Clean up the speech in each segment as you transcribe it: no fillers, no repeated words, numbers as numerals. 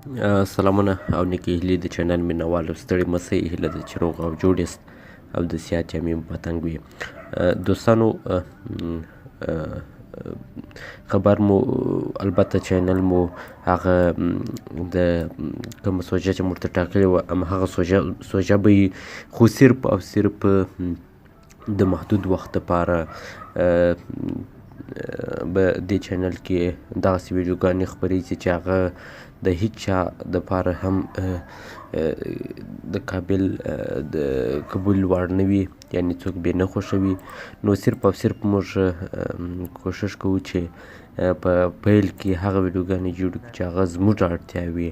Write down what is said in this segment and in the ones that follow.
سلامونه او نیکې هیلې د چینل مینوالو ستړي مسئ هیله ده چې روغ او جوړ یاست او د صحت جامې مو په تنګ وي. دوستانو خبر مو البته چینل مو هغه د کومه سوژه چې موږ ورته ټاکلې وه همهغه سوژه به وي، خو صرف او صرف د محدود وخت دپاره به دې چینل کې دغسې ویډیوګانې خپریږي چې هغه د هیڅ چا دپاره هم د قابل د قبول وړ نه وي، یعنې څوک بې نه خوښوي. نو صرف او صرف موږ کوښښ کوو چې په پیل کې هغه ویډیوګانې جوړ کړو چې هغه زموږ اړتیا وي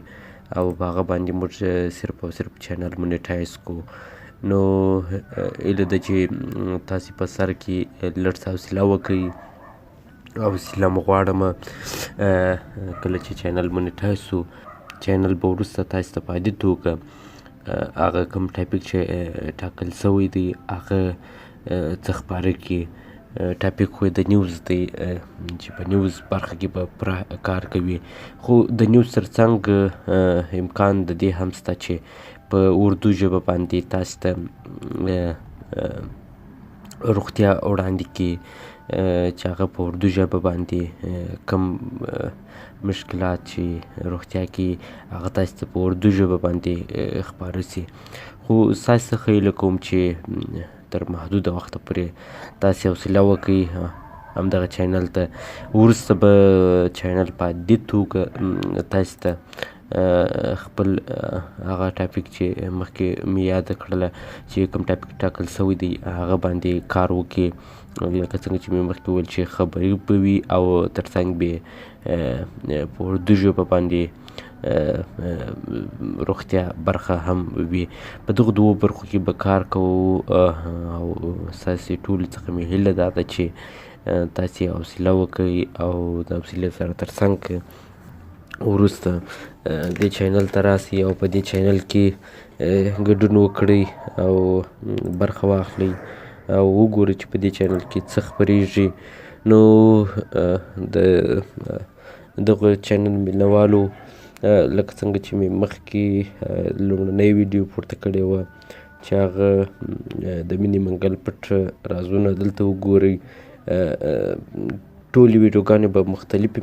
او په هغه باندې موږ صرف او صرف چینل مونیټایز کړو. نو هیله ده چې تاسې په سر کې لږ څه حوصله وکړئ او حوصله مو غواړمه. کله چې چینل مونیټایز شو چینل به وروسته تاسې ته په عادي توګه هغه کوم ټاپک چې ټاکل سوی دی هغه څه خپاره کړي. ټاپک خو د نیوز دی چې په نیوز برخه کې به پوره کار کوي، خو د نیوز ترڅنګ امکان د دې هم شته چې په اردو ژبه باندې تاسې ته روغتیا وړاندې کړي چې هغه په اردو ژبه باندې کم مشکلات چې روغتیا کې هغه تاسې ته په اردو ژبه باندې خپاره شي. خو ستاسې څخه هیله کوم چې تر محدوده وخته پورې تاسې حوصله وکړئ همدغه چینل ته. وروسته به چینل په عادي توګه تاسې ته خپل هغه ټاپک چې مخکې مې یاده کړله چې کوم ټاپک ټاکل سوی دی هغه باندې کار وکړي، لکه څنګه چې مې مخکې وویل چې خبري به وي او ترڅنګ به په اردو ژبه باندې روغتیا برخه هم وي. په دغو دوو برخو کې به کار کوو او ستاسې ټولو څخه مې هیله دا ده چې تاسې حوصله وکړئ او د حوصلې سره ترڅنګ وروسته دې چینل ته راسئ او په دې چینل کې ګډون وکړئ او برخه واخلئ او وګورئ چې په دې چینل کې څه خپریږي. نو د دغه چینل مینوالو لکه څنګه چې مې مخکې لومړنۍ ویډیو پورته کړې وه چې هغه د مینې منګل پټ رازونه دلته وګورئ. ټولې ویډیوګانې به مختلفې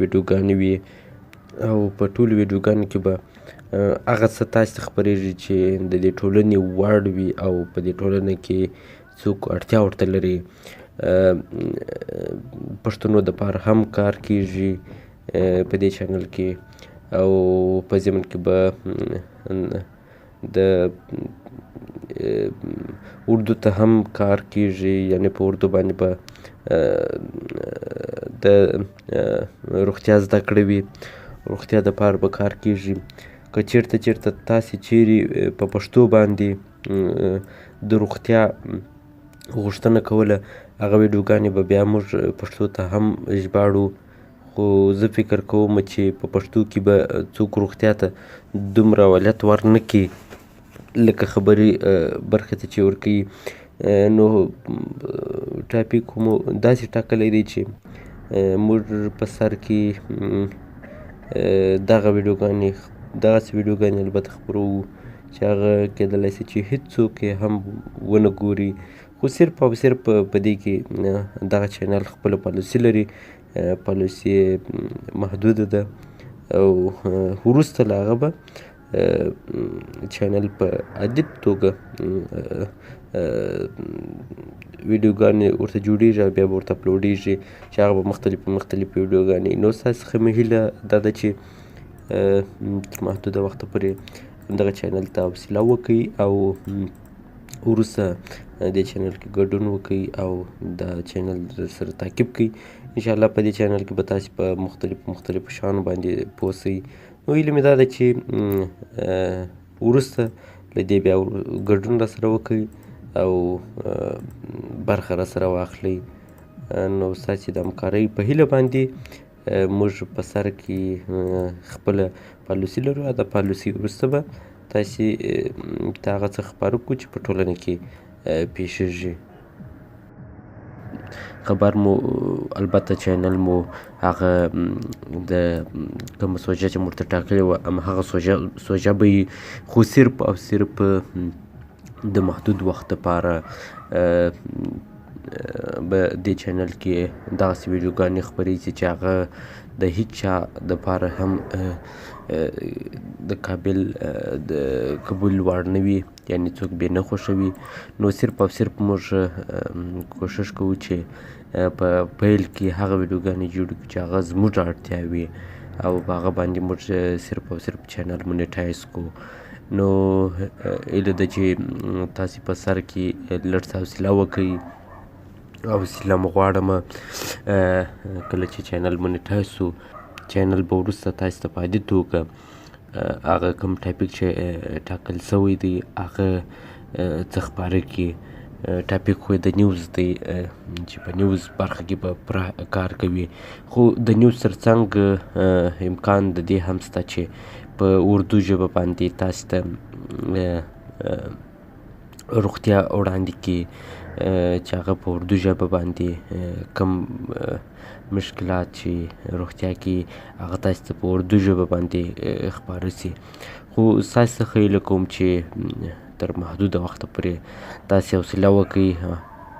ویډیوګانې وي او په ټولو ویډیوګانو کې به هغه څه تاسې ته خپریږي چې د دې ټولنې وړ وي او په دې ټولنه کې څوک اړتیا ورته لري. پښتنو دپاره هم کار کیږي په دې چینل کې او په ضمن کې به د اردو ته هم کار کیږي، یعنې په اردو باندې به د روغتیا زده کړې وي، روغتیا دپاره به کار کیږي. که چیرته تاسې چیرې په پښتو باندې د روغتیا غوښتنه کوله هغه ویډیوګانې به بیا موږ پښتو ته هم ژباړو، خو زه فکر کوم چې په پښتو کې به څوک روغتیا ته دومره اولویت ورنه کړي لکه خبري برخې ته چې ورکوي. نو ټاپک مو داسې ټاکلی دی چې موږ په سر کې دغسې ویډیوګانې البته خپروو چې هغه کیدلی شي چې هیڅوک یې هم ونه ګوري، خو صرف او صرف په دې کې دغه چینل خپله پالیسي لري، پالیسي یې محدوده ده او وروسته له هغه به چینل په عادي توګه ویډیوګانې ورته جوړیږي او بیا به ورته اپلوډیږي چې هغه به مختلفې ویډیوګانې. نو ستاسې څخه مې هیله دا ده چې تر محدوده وخته پورې دغه چینل ته حوصله وکړئ او وروسته دې چینل کې ګډون وکړئ او دا چینل سره تعقیب کړئ. انشاءالله په دې چینل کې به تاسې په مختلفو شیانو باندې پوه شئ. نو هیله مې دا ده چې وروسته له دې بیا ګډون راسره وکړئ او برخه راسره واخلئ. نو ستاسې د همکارۍ په هیله باندې موږ په سر کې خپله پالیسي لرو او د پالیسي وروسته به تاسې ته هغه څه خپاره کړو چې په ټولنه کې پیښیږي. خبر مو البته چینل مو هغه د کومه سوژه چې موږ ته ټاکلې وه همهغه سوژه به وي خو صرف او صرف د محدود وخت دپاره به دې چینل کې دغسې ویډیوګانې خپریږي چې هغه د هیچ چا دپاره هم د قابل د قبول وړ نه وي، یعنې څوک بې نه خوښوي. نو صرف او صرف موږ کوښښ کوو چې په پیل کې هغه ویډیوګانې جوړې کړو چې هغه زموږ اړتیا وي او په هغه باندې موږ صرف او صرف چینل مونیټایز کړو. نو هیله ده چې تاسې په سر کې لږ څه حوصله وکړئ. حوصله مو غواړمه کله چې چینل مونیټایز شو چینل به وروسته تاسې ته په عادي توګه هغه کوم ټاپک چې ټاکل سوی دی هغه څه خپاره کړي. ټاپک خو د نیوز دی چې په نیوز برخه کې به پوره کار کوي، خو د نیوز ترڅنګ امکان د دې هم شته چې په اردو ژبه باندې تاسې ته روغتیا وړاندې کړي چې هغه په اردو ژبه باندې کم مشکلات چې روغتیا کې هغه تاسې ته په اردو ژبه باندې خپاره شي. خو ستاسې څخه هیله کوم چې تر محدوده وخته پورې تاسې حوصله وکړئ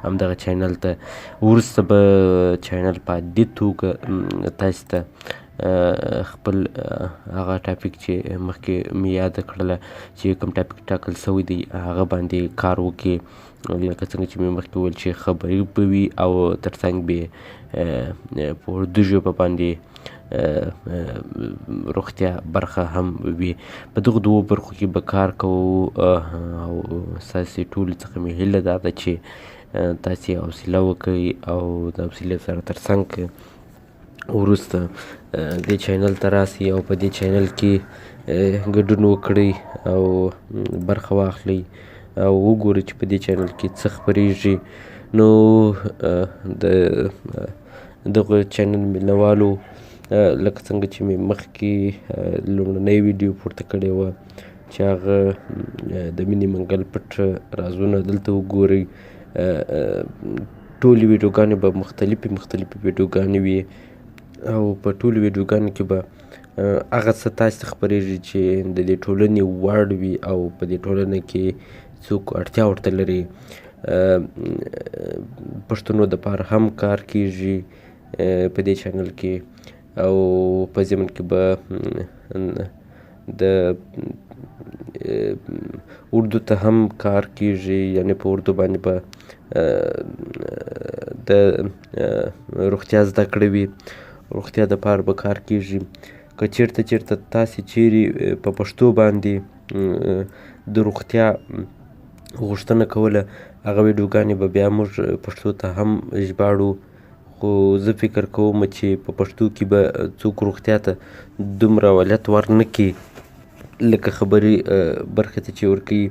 همدغه چینل ته. وروسته به چینل په عادي توګه تاسې ته خپل هغه ټاپک چې مخکې مې یاده کړله چې کوم ټاپک ټاکل سوی دی هغه باندې کار وکړي، لکه څنګه چې مې مخکې وویل چې خبري به وي او ترڅنګ به په اردو ژبه باندې روغتیا برخه هم وي. په دغو دوو برخو کې به کار کوو او ستاسې ټولو څخه مې هیله دا ده چې تاسې حوصله وکړئ او د حوصلې سره ترڅنګ وروسته دې چینل ته راسئ او په دې چینل کې ګډون وکړئ او برخه واخلئ او وګورئ چې په دې چینل کې څه خپریږي. نو د دغه چینل مینوالو لکه څنګه چې مې مخکې لومړنۍ ویډیو پورته کړې وه چې هغه د مینې منګل پټ رازونه دلته وګورئ. ټولې ویډیوګانې به مختلفې ویډیوګانې وي او په ټولو ویډیوګانو کې به هغه څه تاسې ته خپریږي چې د دې ټولنې وړ وي او په دې ټولنه کې څوک اړتیا ورته لري. پښتنو دپاره هم کار کیږي په دې چینل کې او په ضمن کې به د اردو ته هم کار کیږي، یعنې په اردو باندې به د روغتیا زده کړې وي، روغتیا دپاره به کار کیږي. که چیرته تاسې چیرې په پښتو باندې د روغتیا غوښتنه کوله هغه ویډیوګانې به بیا موږ پښتو ته هم ژباړو. خو زه فکر کوم چې په پښتو کې به څوک روغتیا ته دومره اولویت ورنه کړي لکه خبري برخې ته چې ورکوي.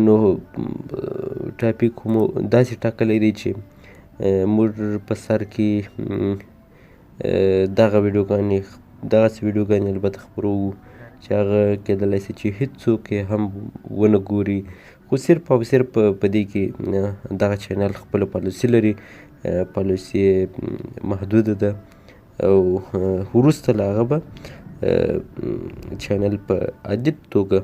نو ټاپک مو داسې ټاکلی دی چې موږ په سر کې دغسې ویډیوګانې البته خپروو چې هغه کیدلی شي چې هېڅوک یې هم ونه ګوري، خو صرف او صرف په دې کې دغه چینل خپله پالیسي لري، پالیسي یې محدوده ده او وروسته له هغه به چینل په عادي توګه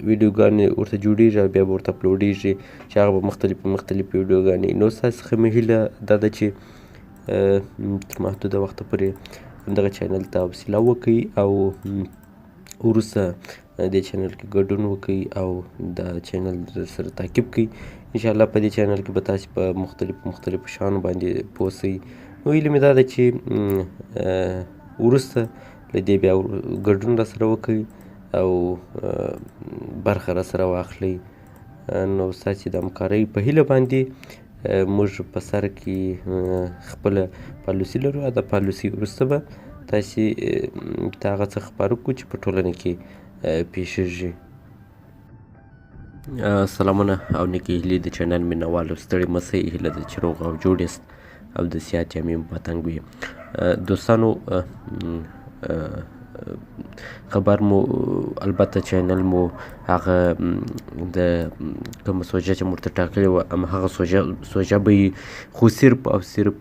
ویډیوګانې ورته جوړیږي او بیا به ورته اپلوډیږي چې هغه به مختلف ویډیوګانې. نو ستاسو څخه مې هیله دا ده چې تر محدوده وخته پورې همدغه چینل ته حوصله وکړئ او وروسته دې چینل کې ګډون وکړئ او دا چینل سره تعقیب کړئ. انشاءالله په دې چینل کې به تاسې په مختلفو شیانو باندې پوه شئ. نو هیله مې دا ده چې وروسته له دې بیا ګډون راسره وکړئ او برخه راسره واخلئ. نو ستاسې د همکارۍ په هیله باندې موږ په سر کې خپله پالیسي لرو او د پالیسي وروسته به تاسې ته هغه څه خپاره کړو چې په ټولنه کې پیښیږي. سلامونه او نیکې هیلې د چینل مینوالو، ستړي مه شئ، هیله ده چې روغ او جوړ یاست او د صحت جامې مو په تنګ وي. دوستانو خبر مو البته چینل مو هغه د کومه سوژه چې موږ ورته ټاکلې وه هماغه سوژه به وي خو صرف او صرف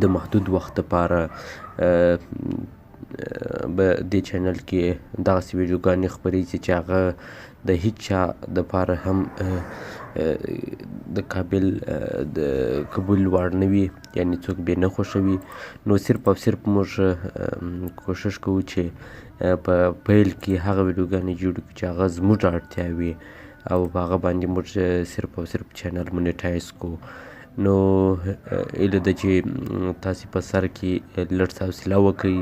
د محدود وخت دپاره به دې چینل کې دغسې ویډیوګانې خپرېږي چې هغه د هیڅ چا دپاره هم د قابل د قبول وړ نه وي، یعنې څوک بې نه خوښوي. نو صرف او صرف موږ کوښښ کوو چې په پیل کې هغه ویډیوګانې جوړې کړو چې هغه زموږ اړتیا وي او په هغه باندې موږ صرف او صرف چینل مونیټایز کړو. نو هیله ده چې تاسې په سر کې لږ څه حوصله وکړئ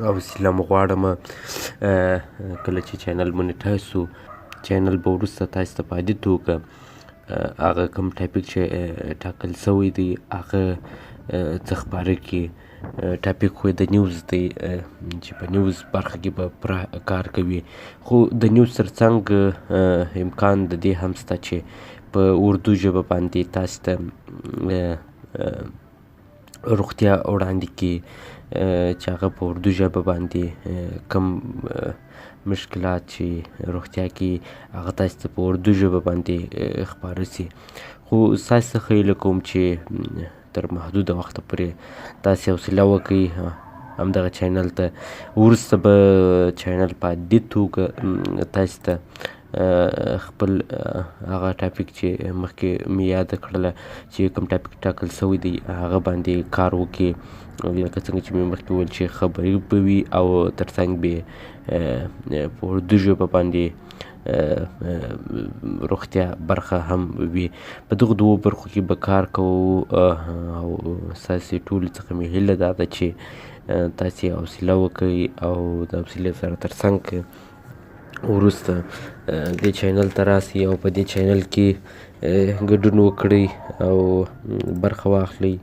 او حوصله مو غواړم کله چې چینل مونیټایز شو چینل به وروسته تاسې ته په عادي توګه هغه کوم ټاپک چې ټاکل سوی دی هغه څه خپاره کړي. ټاپک خو د نیوز دی چې په نیوز برخه کې به پوره کار کوي، خو د نیوز ترڅنګ امکان د دې هم شته چې په اردو ژبه باندې تاسو ته روغتیا وړاندې کړي چې هغه په اردو ژبه باندې کم مشکلات چې روغتیا کې هغه تاسو ته په اردو ژبه باندې خپاره شي. خو ستاسو څخه هیله کوم چې تر محدوده وخته پورې تاسې حوصله وکړئ همدغه چینل ته. وروسته به چینل په عادي توګه تاسو ته خپل هغه ټاپک چې مخکې مې یاده کړله چې کوم ټاپک ټاکل سوی دی هغه باندې کار وکړي، لکه څنګه چې مې مخکې وویل چې خبري به وي او ترڅنګ به په اردو ژبه باندې روغتیا برخه هم وي. په دغو دوو برخو کې به کار کوو او ستاسې ټولو څخه مې هیله دا ده چې تاسې حوصله وکړئ او د حوصلې سره ترڅنګ وروسته دې چینل ته راسئ او په دې چینل کې ګډون وکړئ او برخه واخلئ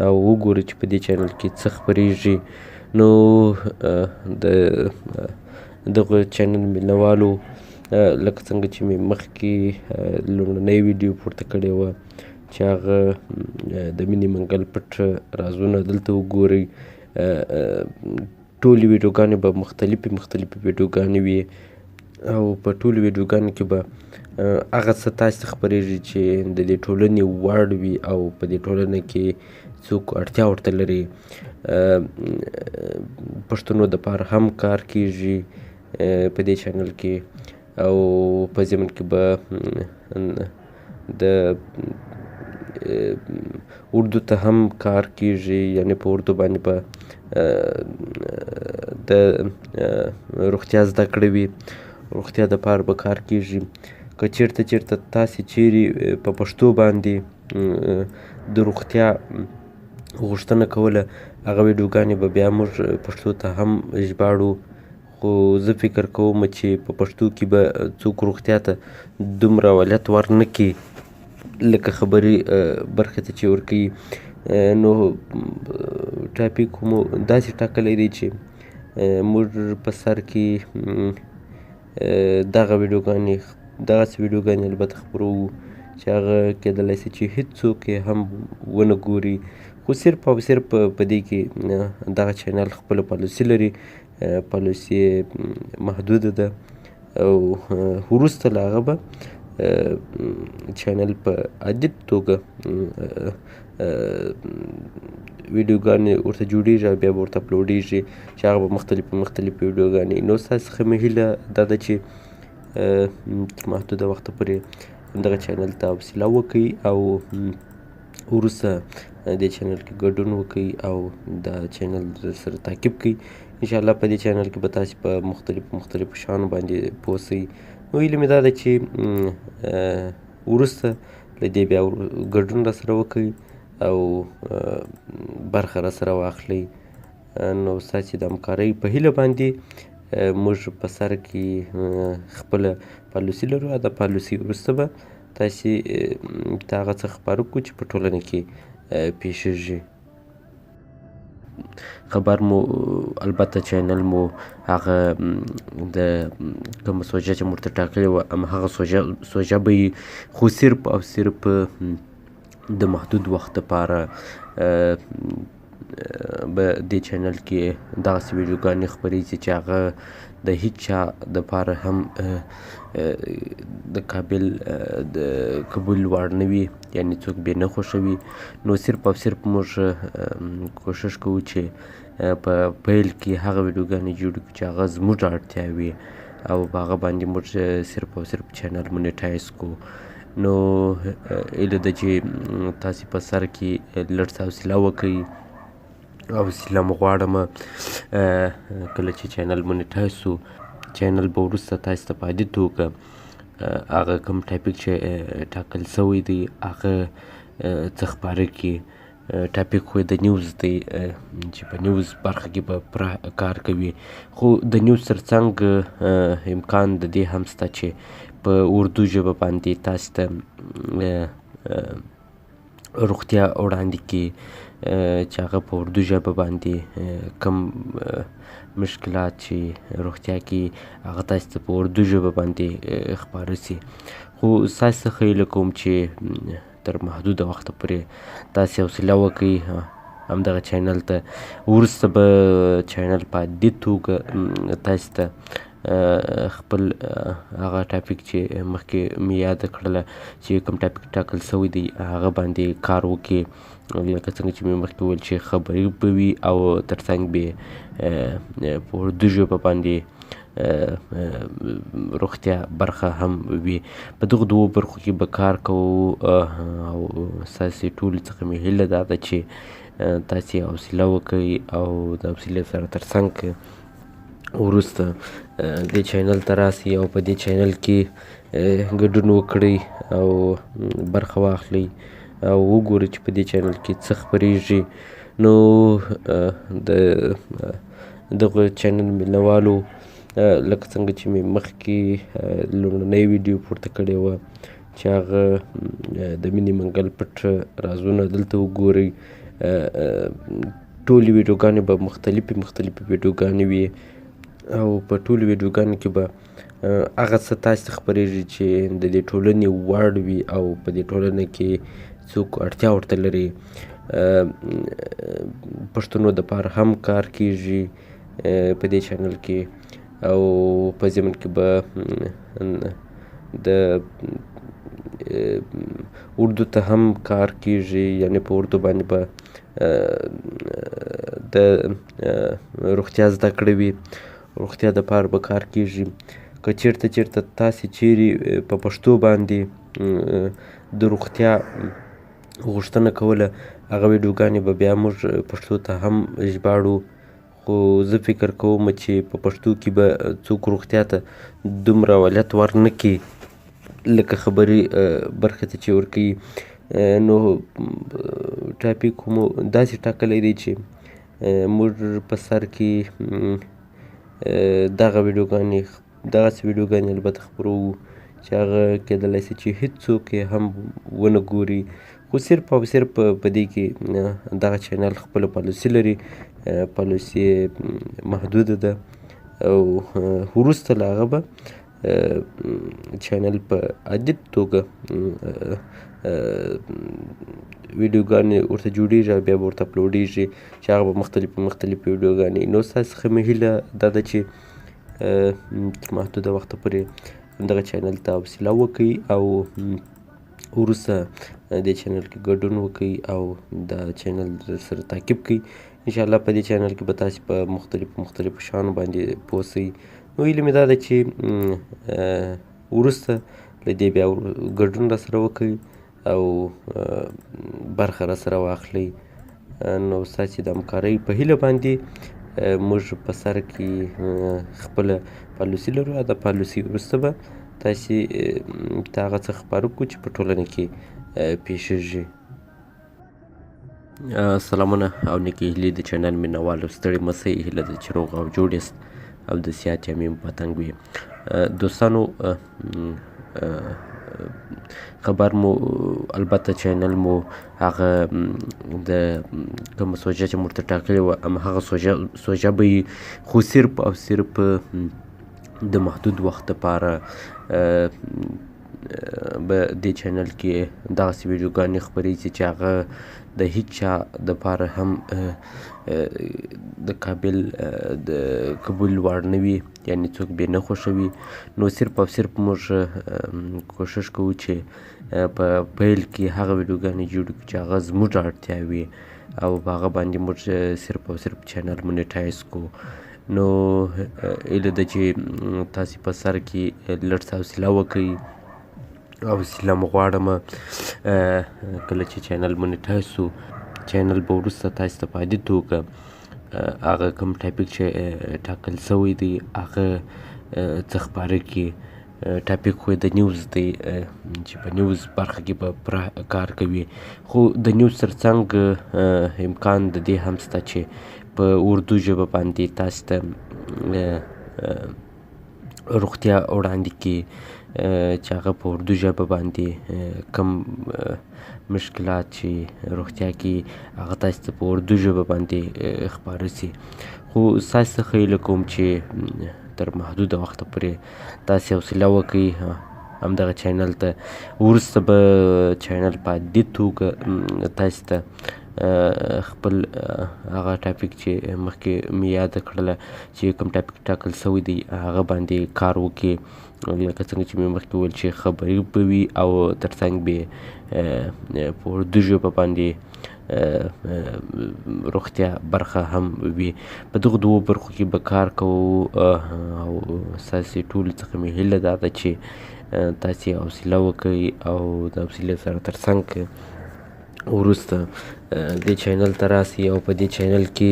او وګورئ چې په دې چینل کې څه خپرېږي. نو د دغه چینل مینوالو لکه څنګه چې مې مخکې لومړنۍ ویډیو پورته کړې وه چې هغه د مینې منګل پټ رازونه دلته وګورئ. ټولې ویډیوګانې به مختلفې ویډیوګانې وي او په ټولو ویډیوګانو کې به هغه څه تاسې ته خپرېږي چې د دې ټولنې وړ وي او په دې ټولنه کې څوک اړتیا ورته لري. پښتنو دپاره هم کار کېږي په دې چینل کې او په ضمن کې به د اردو ته هم کار کېږي، یعنې په اردو باندې به د روغتیا زده کړې وي، روغتیا دپاره به کار کېږي. که چېرته تاسې چیرې په پښتو باندې د روغتیا غوښتنه کوله هغه ویډیوګانې به بیا موږ پښتو ته هم ژباړو، خو زه فکر کوم چې په پښتو کې به څوک روغتیا ته دومره اولویت ورنه کړي لکه خبري برخې ته چې ورکوي. نو ټاپک مو داسې ټاکلی دی چې موږ په سر کې دغسې ویډیوګانې البته خپروو چې هغه کیدلی شي چې هېڅوک یې هم ونه ګوري، خو صرف او صرف په دې کې دغه چینل خپله پالیسي لري، پالیسي یې محدوده ده او وروسته له هغه به چینل په عادي توګه ویډیوګانې ورته جوړېږي او بیا به ورته اپلوډېږي چې هغه به مختلفې ویډیوګانې. نو ستاسو څخه مې هیله دا ده چې تر محدوده وخته پورې همدغه چینل ته حوصله وکړئ او وروسته دې چینل کې ګډون وکړئ او دا چینل سره تعقیب کړئ. انشاءالله په دې چینل کې به تاسې په مختلفو شیانو باندې پوه شئ. نو هیله مې دا ده چې وروسته له دې بیا ګډون راسره وکړئ او برخه راسره واخلئ. نو ستاسې د همکارۍ په هیله باندې موږ په سر کې خپله پالیسي لرو او د پالیسي وروسته به تاسې ته هغه څه خپاره کړو چې په ټولنه کې پیښیږي. خبر مو البته چینل مو هغه د کومه سوژه چې موږ ورته ټاکلې وه هماغه سوژه به وي، خو صرف او صرف د محدود وخت دپاره به دې چینل کې دغسې ویډیوګانې خپریږي چې هغه د هیڅ چا دپاره هم د قابل د قبول وړ نه وي، یعنې څوک بې نه خوښوي. نو صرف او صرف موږ کوښښ کوو چې په پیل کې هغه ویډیوګانې جوړې کړو چې هغه زموږ اړتیا وي او په هغه باندې موږ صرف او صرف چینل مونیټایز کړو. نو هیله ده چې تاسې په سر کې لږ څه حوصله وکړئ. حوصله مو غواړم کله چې چینل مونیټایز شو، چینل به وروسته تاسې ته په عادي توګه هغه کوم ټاپک چې ټاکل سوی دی هغه څه خپاره کړي. ټاپک خو د نیوز دی چې په نیوز برخه کې به پوره کار کوي، خو د نیوز ترڅنګ امکان د دې هم شته چې په اردو ژبه باندې تاسې ته روغتیا وړاندې کړي چې هغه په اردو ژبه باندې کم مشکلات چې روغتیا کې هغه تاسې ته په اردو ژبه باندې خپاره سي. خو ستاسې څخه هیله کوم چې تر محدوده وخته پورې تاسې حوصله وکړئ همدغه چینل ته. وروسته به چینل په عادي توګه تاسې ته خپل هغه ټاپک چې مخکې مې یاده کړله چې کوم ټاپک ټاکل سوی دی هغه باندې کار وکړي، لکه څنګه چې مې مخکې وویل چې خبري به وي او ترڅنګ به په اردو ژبه باندې روغتیا برخه هم وي. په دغو دوو برخو کې به کار کوو او ستاسې ټولو څخه مې هیله دا ده چې تاسې حوصله وکړئ او د حوصلې سره ترڅنګ وروسته دې چینل ته راسئ او په دې چینل کې ګډون وکړئ او برخه واخلئ او وګورئ چې په دې چینل کې څه خپریږي. نو د دغه چینل مینوالو لکه څنګه چې مې مخکې لومړنۍ ویډیو پورته کړې وه چې هغه د مینې منګل پټ رازونه دلته وګورئ. ټولې ویډیوګانې به مختلفې ویډیوګانې وي او په ټولو ویډیوګانو کې به هغه څه تاسې ته خپریږي چې د دې ټولنې وړ وي او په دې ټولنه کې څوک اړتیا ورته لري. پښتنو دپاره هم کار کیږي په دې چینل کې او په ضمن کې به د اردو ته هم کار کیږي، یعنې په اردو باندې به د روغتیا زده کړې وي، روغتیا دپاره به کار کیږي. که چیرته تاسې چیرې په پښتو باندې د روغتیا غوښتنه کوله هغه ویډیوګانې به بیا موږ پښتو ته هم ژباړو، خو زه فکر کوم چې په پښتو کې به څوک روغتیا ته دومره اولویت ورنه کړي لکه خبري برخې ته چې ورکوي. نو ټاپک مو داسې ټاکلی دی چې موږ په سر کې دغسې ویډیوګانې البته خپروو چې هغه کیدلی شي چې هېڅوک یې هم ونه ګوري، خو صرف او صرف په دې کې دغه چینل خپله پالیسي لري، پالیسي محدوده ده او وروسته له هغه به چینل په عادي توګه ویډیوګانې ورته جوړیږي او بیا به ورته اپلوډیږي چې هغه به مختلفې ویډیوګانې. نو ستاسو څخه مې هیله دا ده چې تر محدوده وخته پورې همدغه چینل ته حوصله وکړئ او وروسته دې چینل کې ګډون وکړئ او دا چینل سره تعقیب کړئ. انشاءالله په دې چینل کې به تاسې په مختلفو شیانو باندې پوه شئ. نو هیله مې دا ده چې وروسته له دې بیا ګډون راسره وکړئ او برخه راسره واخلئ. نو ستاسې د همکارۍ په هیله باندې موږ په سر کې خپله پالیسي لرو او د پالیسي وروسته به تاسې ته هغه څه خپاره کړو چې په ټولنه کې پیښیږي. سلامونه او نیکې هیلې د چینل مینوالو، ستړي مه شئ، هیله ده چې روغ او جوړ یاست او د صحت یامې مو پتنګ وي. دوستانو خبر مو البته چینل مو هغه د کومه سوژه چې موږ ته ټاکلې وه همهغه سوژه به وي، خو صرف او صرف د محدود وخت دپاره به دې چینل کې دغسې ویډیوګانې خپریږي چې هغه د هیڅ چا دپاره هم د قابل د قبول وړ نه وي، یعنې څوک بې نه خوښوي. نو صرف او صرف موږ کوښښ کوو چې په پیل کې هغه ویډیوګانې جوړې کړو چې هغه زموږ اړتیا وي او په هغه باندې موږ صرف او صرف چینل مونیټایز کړو. نو هیله ده چې تاسې په سر کې لږ څه حوصله وکړئ. حوصله مو غواړمه کله چې چینل مونیټایز شو، چینل به وروسته تاسې ته په عادي توګه هغه کوم ټاپک چې ټاکل سوی دی هغه څه خپاره کړي. ټاپک خو د نیوز دی چې په نیوز برخه کې به پوره کار کوي، خو د نیوز ترڅنګ امکان د دې هم شته چې په اردو ژبه باندې تاسې ته روغتیا وړاندې کړي چې هغه په اردو ژبه باندې کم مشکلات چې روغتیا کې هغه تاسې ته په اردو ژبه باندې خپاره شي. خو ستاسې څخه هیله کوم چې تر محدوده وخته پورې تاسې حوصله وکړئ. همدغه چینل ته وروسته به چینل په عادي توګه تاسې ته خپل هغه ټاپک چې مخکې مې یاده کړله چې کوم ټاپک ټاکل سوی دی هغه باندې کار وکړي، لکه څنګه چې مې مخکې وویل چې خبري به وي او ترڅنګ به په اردو ژبه باندې روغتیا برخه هم وي. په دغو دوو برخو کې به کار کوو او ستاسې ټولو څخه مې هیله دا ده چې تاسې حوصله وکړئ او د حوصلې سره ترڅنګ وروسته دې چینل ته راسئ او په دې چینل کې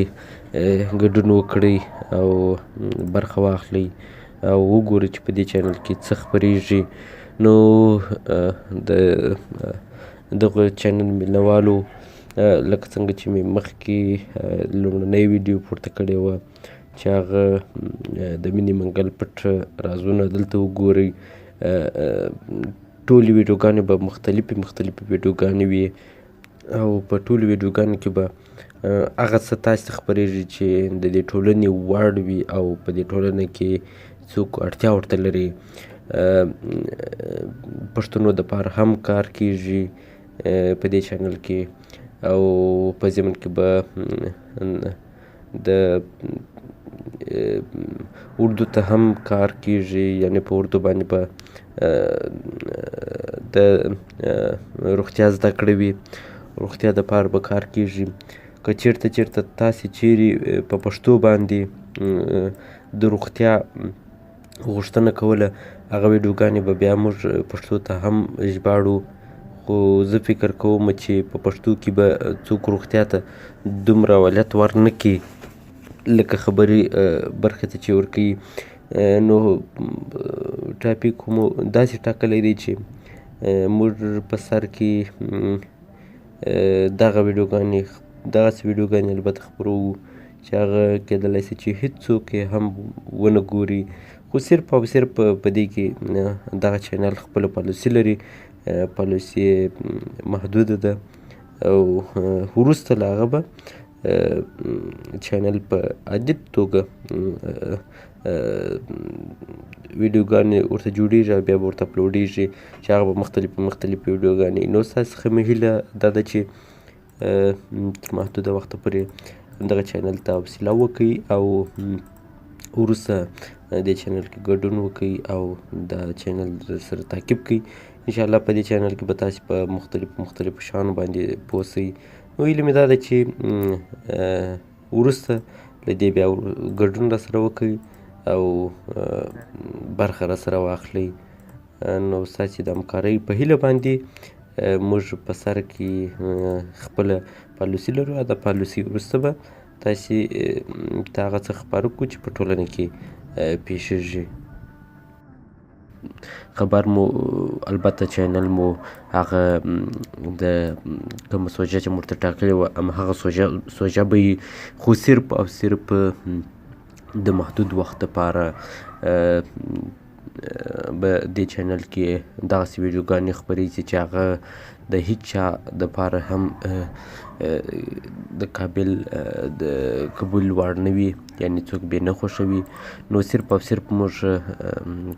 ګډون وکړئ او برخه واخلئ او وګورئ چې په دې چینل کې څه خپریږي. نو د دغه چینل مینوالو لکه څنګه چې مې مخکې لومړنۍ ویډیو پورته کړې وه چې هغه د مینې منګل پټ رازونه دلته وګورئ. ټولې ویډیوګانې به مختلفې ویډیوګانې وي او په ټولو ویډیوګانو کې به هغه څه تاسې ته خپریږي چې د دې ټولنې وړ وي او په دې ټولنه کې څوک اړتیا ورته لري. پښتنو دپاره هم کار کیږي په دې چینل کې او په ضمن کې به د اردو ته هم کار کیږي، یعنې په اردو باندې به د روغتیا زده کړې وي، روغتیا دپاره به کار کیږي. که چیرته تاسې چیرې په پښتو باندې د روغتیا غوښتنه کوله، هغه ویډیوګانې به بیا موږ پښتو ته هم ژباړو. خو زه فکر کوم چې په پښتو کې به څوک روغتیا ته دومره اولویت ورنه کړي لکه خبرې برخې ته چې ورکوي. نو ټاپک مو داسې ټاکلی دی چې موږ په سر کې دغسې ویډیوګانې البته خپروو چې هغه کیدلی شي چې هېڅوک یې هم ونه ګوري، خو صرف او صرف په دې کې دغه چینل خپله پالیسي لري، پالیسي یې محدوده ده او وروسته له هغه به چینل په عادي توګه ویډیوګانې ورته جوړیږي او بیا به ورته اپلوډیږي چې هغه به مختلفې ویډیوګانې. نو ستاسو څخه مې هیله دا ده چې تر محدوده وخته پورې دغه چینل ته حوصله وکړئ او وروسته دې چینل کې ګډون وکړئ او دا چینل سره تعقیب کړئ. انشاءالله په دې چینل کې به تاسې په مختلفو شیانو باندې پوه شئ. نو هیله مې دا ده چې وروسته له دې بیا ګډون راسره وکړئ او برخه راسره واخلئ. نو ستاسې د همکارۍ په هیله باندې موږ په سر کې خپله پالیسي لرو او د پالیسي وروسته به تاسې ته هغه څه خپاره کړو چې په ټولنه کې پیښیږي. خبر مو البته چینل مو هغه د کومه سوژه چې موږ ورته ټاکلې وه همهغه سوژه به وي، خو صرف او صرف د محدود وخت دپاره به دې چینل کې دغسې ویډیوګانې خپریږي چې هغه د هیڅ چا دپاره هم د کابل د قبول وړ نه وي، یعنې څوک بې نه خوښوي. نو صرف او صرف موږ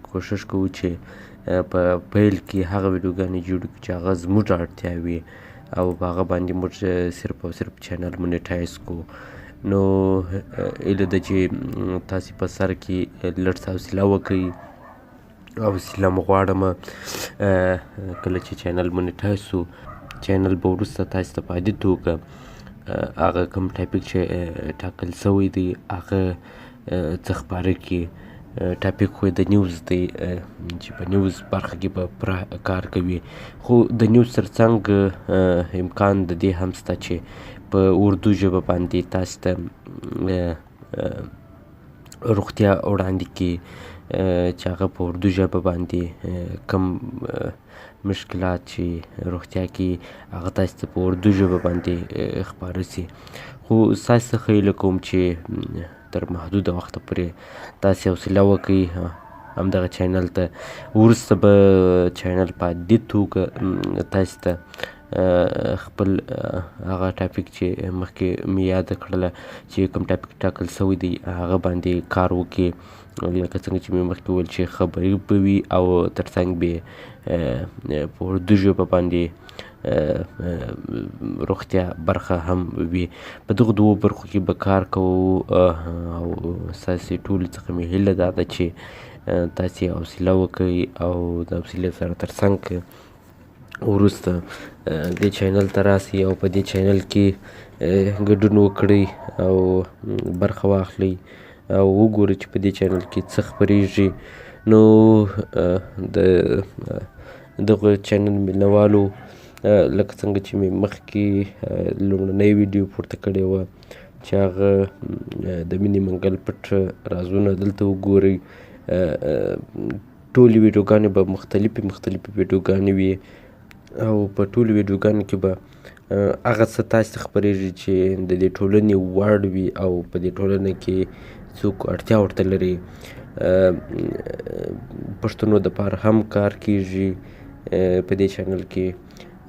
کوښښ کوو چې په پیل کې هغه ویډیوګانې جوړې کړو چې هغه زموږ اړتیا وي او په هغه باندې موږ صرف او صرف چینل مونیټایز کړو. نو هیله ده چې تاسې په سر کې لږ څه حوصله وکړئ. حوصله مو غواړم کله چې چینل مونیټایز شو، چینل به وروسته تاسې ته په عادي توګه هغه کوم ټاپک چې ټاکل سوی دی هغه څه خپاره کړي. ټاپک خو د نیوز دی چې په نیوز برخه کې به پوره کار کوي، خو د نیوز ترڅنګ امکان د دې هم شته چې په اردو ژبه باندې تاسې ته روغتیا وړاندې کړي چې هغه په اردو ژبه باندې کم مشکلات چې روغتیا کې هغه تاسې ته په اردو ژبه باندې خپاره شي. خو ستاسې څخه هیله کوم چې تر محدوده وخته پورې تاسې حوصله وکړئ همدغه چینل ته. وروسته به چینل په عادي توګه تاسې ته خپل هغه ټاپک چې مخکې مې یاده کړله چې کوم ټاپک ټاکل سوی دی هغه باندې کار وکړي، لکه څنګه چې مې مخکې وویل چې خبري به وي او ترڅنګ به په اردو ژبه باندې روغتیا برخه هم وي. په دغو دوو برخو کې به کار کوو او ستاسې ټولو څخه مې هیله دا ده چې تاسې حوصله وکړئ او د حوصلې سره ترڅنګ وروسته دې چینل ته راسئ او په دې چینل کې ګډون وکړئ او برخه واخلئ او وګورئ چې په دې چینل کې څه خپریږي. نو د دغه چینل مینوالو لکه څنګه چې مې مخکې لومړنۍ ویډیو پورته کړې وه چې هغه د مینې منګل پټ رازونه دلته وګورئ. ټولې ویډیوګانې به مختلفې ویډیوګانې وي او په ټولو ویډیوګانو کې به هغه څه تاسې ته خپریږي چې د دې ټولنې وړ وي او په دې ټولنه کې څوک اړتیا ورته لري. پښتنو دپاره هم کار کیږي په دې چینل کې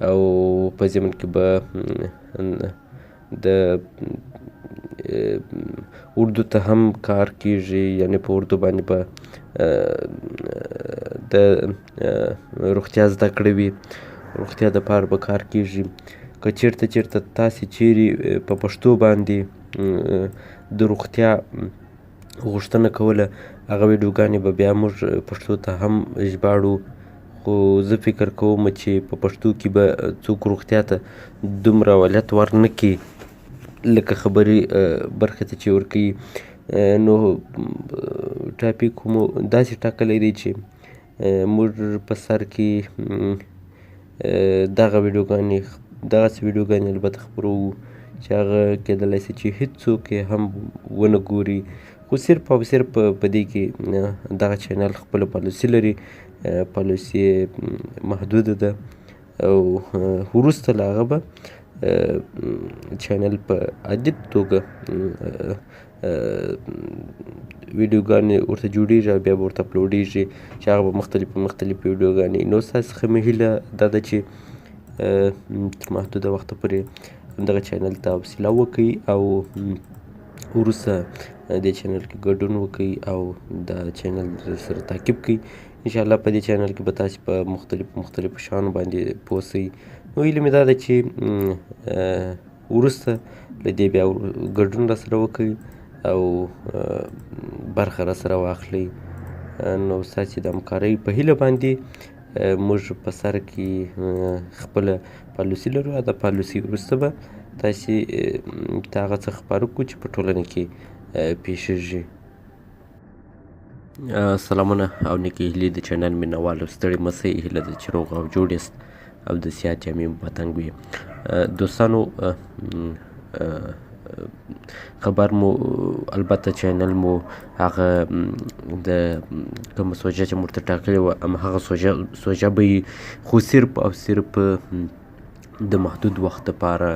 او په ضمن کې به د اردو ته هم کار کیږي، یعنې په اردو باندې به د روغتیا زده کړې وي، روغتیا دپاره به کار کیږي. که چیرته تاسې چیرې په پښتو باندې د روغتیا غوښتنه کوله هغه ویډیوګانې به بیا موږ پښتو ته هم ژباړو. خو زه فکر کوم چې په پښتو کې به څوک روغتیا ته دومره اولویت ورنه کړي لکه خبري برخې ته چې ورکوي. نو ټاپک مو داسې ټاکلی دی چې موږ په سر کې دغسې ویډیوګانې البته خپروو چې هغه کیدلی شي چې هېڅوک یې هم ونه ګوري، خو صرف او صرف په دې کې دغه چینل خپله پالیسي لري، پالیسي یې محدوده ده او وروسته له هغه به چینل په عادي توګه ویډیوګانې ورته جوړیږي او بیا به ورته اپلوډیږي چې هغه به مختلفې ویډیوګانې. نو ستاسو څخه مې هیله دا ده چې تر محدوده وخته پورې همدغه چینل ته حوصله وکړئ او وروسته دې چینل کې ګډون وکړئ او دا چینل سره تعقیب کړئ. انشاءالله په دې چینل کې به تاسې په مختلفو شیانو باندې پوه شئ. نو هیله مې دا ده چې وروسته له دې بیا ګډون راسره وکړئ او برخه راسره واخلئ. نو ستاسې د همکارۍ په هیله باندې موږ په سر کې خپله پالیسي لرو او د پالیسي وروسته به تاسې ته هغه څه خپاره کړو چې په ټولنه کې پیښیږي. سلامونه او نیکې هیلې د چینل مینوالو، ستړي مه شئ، هیله ده چې روغ او جوړ یاست او د صحت جامې مو په تنګ وي. دوستانو خبر مو البته چینل مو هغه د کومه سوژه چې مو ورته ټاکلې وه همهغه سوژه به وي، خو صرف او صرف د محدود وخت دپاره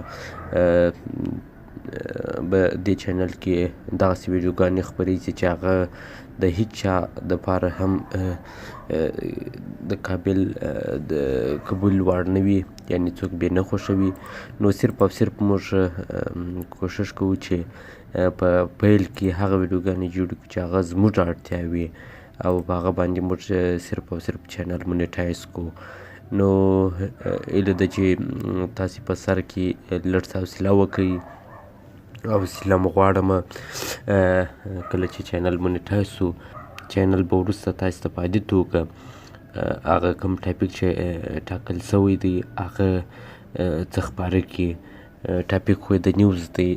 به دې چینل کې دغسې ویډیوګانې خپریږي چې هغه د هیڅ چا دپاره هم د قابل د قبول وړ نه وي، یعنې څوک بې نه خوښوي. نو صرف او صرف موږ کوښښ کوو چې په پیل کې هغه ویډیوګانې جوړې کړو چې هغه زموږ اړتیا وي او په هغه باندې موږ صرف او صرف چینل مونیټایز کړو. نو هیله ده چې تاسې په سر کې لږ څه حوصله وکړئ. حوصله مو غواړمه کله چې چینل مونیټایز شو، چینل به وروسته تاسې ته په عادي توګه هغه کوم ټاپک چې ټاکل سوی دی هغه څه خپاره کړي. ټاپک خو د نیوز دی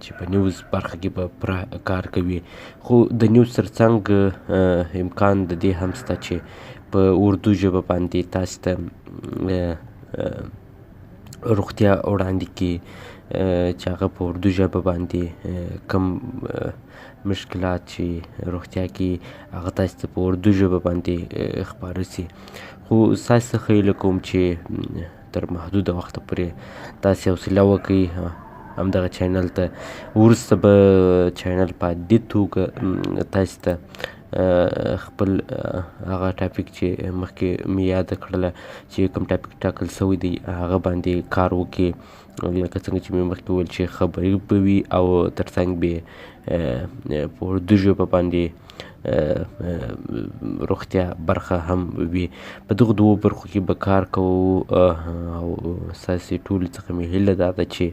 چې په نیوز برخه کې به پوره کار کوي، خو د نیوز ترڅنګ امکان د دې هم شته چې په اردو ژبه باندې تاسې ته روغتیا وړاندې کړي چې هغه په اردو ژبه باندې کم مشکلات چې روغتیا کې هغه تاسې ته په اردو ژبه باندې خپاره سي. خو ستاسې څخه هیله کوم چې تر محدوده وخته پورې تاسې حوصله وکړئ همدغه چینل ته. وروسته به چینل په عادي توګه تاسې ته خپل هغه ټاپک چې مخکې مې یاده کړله چې کوم ټاپک ټاکل سوی دی هغه باندې کار وکړي، لکه څنګه چې مې مخکې وویل چې خبري به وي او ترڅنګ به په اردو ژبه باندې روغتیا برخه هم وي. په دغو دوو برخو کې به کار کوو او ستاسې ټولو څخه مې هیله دا ده چې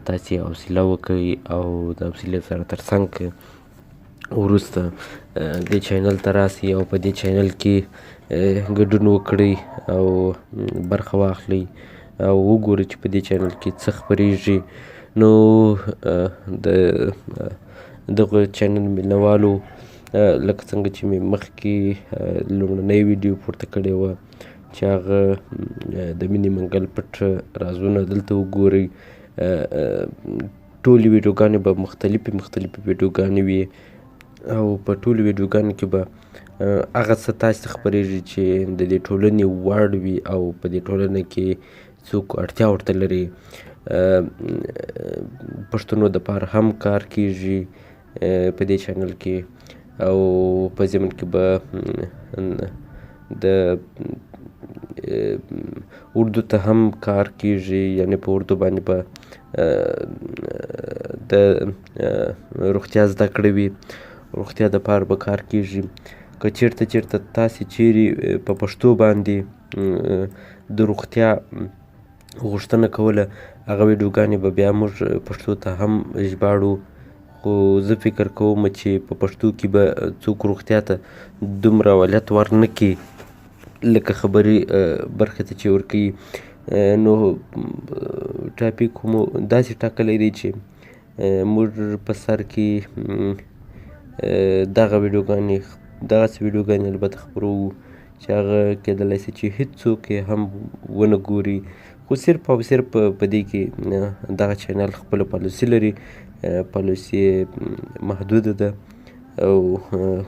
تاسې حوصله وکړئ او د حوصلې سره ترڅنګ وروسته دې چینل ته راسئ او په دې چینل کې ګډون وکړئ او برخه واخلئ او وګورئ چې په دې چینل کې څه خپریږي. نو د دغه چینل مینوالو لکه څنګه چې مې مخکې لومړنۍ ویډیو پورته کړې وه چې هغه د مینې منګل پټ رازونه دلته وګورئ. ټولې ویډیوګانې به مختلفې ویډیوګانې وي او په ټولو ویډیوګانو کې به هغه څه تاسې ته خپریږي چې د دې ټولنې وړ وي او په دې ټولنه کې څوک اړتیا ورته لري. پښتنو دپاره هم کار کیږي په دې چینل کې او په ضمن کې به د اردو ته هم کار کیږي، یعنې په اردو باندې به د روغتیا زده کړې وي، روغتیا دپاره به کار کیږي. که چیرته تاسې چیرې په پښتو باندې د روغتیا غوښتنه کوله هغه ویډیوګانې به بیا موږ پښتو ته هم ژباړو، خو زه فکر کوم چې په پښتو کې به څوک روغتیا ته دومره اولویت ورنه کړي لکه خبري برخې ته چې ورکوي. نو ټاپک مو داسې ټاکلی دی چې موږ په سر کې دغسې ویډیوګانې البته خپروو چې هغه کیدلی شي چې هېڅوک یې هم ونه ګوري، خو صرف او صرف په دې کې دغه چینل خپله پالیسي لري، پالیسي یې محدوده ده او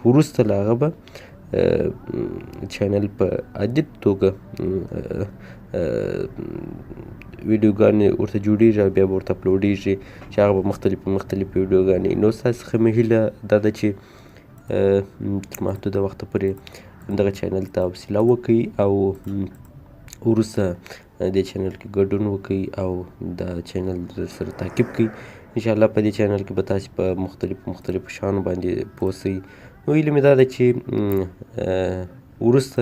وروسته له هغه به چینل په عادي توګه ویډیوګانې ورته جوړیږي او بیا به ورته اپلوډیږي چې هغه به مختلفې ویډیوګانې. نو ستاسو څخه مې هیله دا ده چې تر محدوده وخته پورې دغه چینل ته حوصله وکړئ او وروسته دې چینل کې ګډون وکړئ او دا چینل سره تعقیب کړئ. انشاءالله په دې چینل کې به تاسې په مختلفو شیانو باندې پوه شئ. نو هیله مې دا ده چې وروسته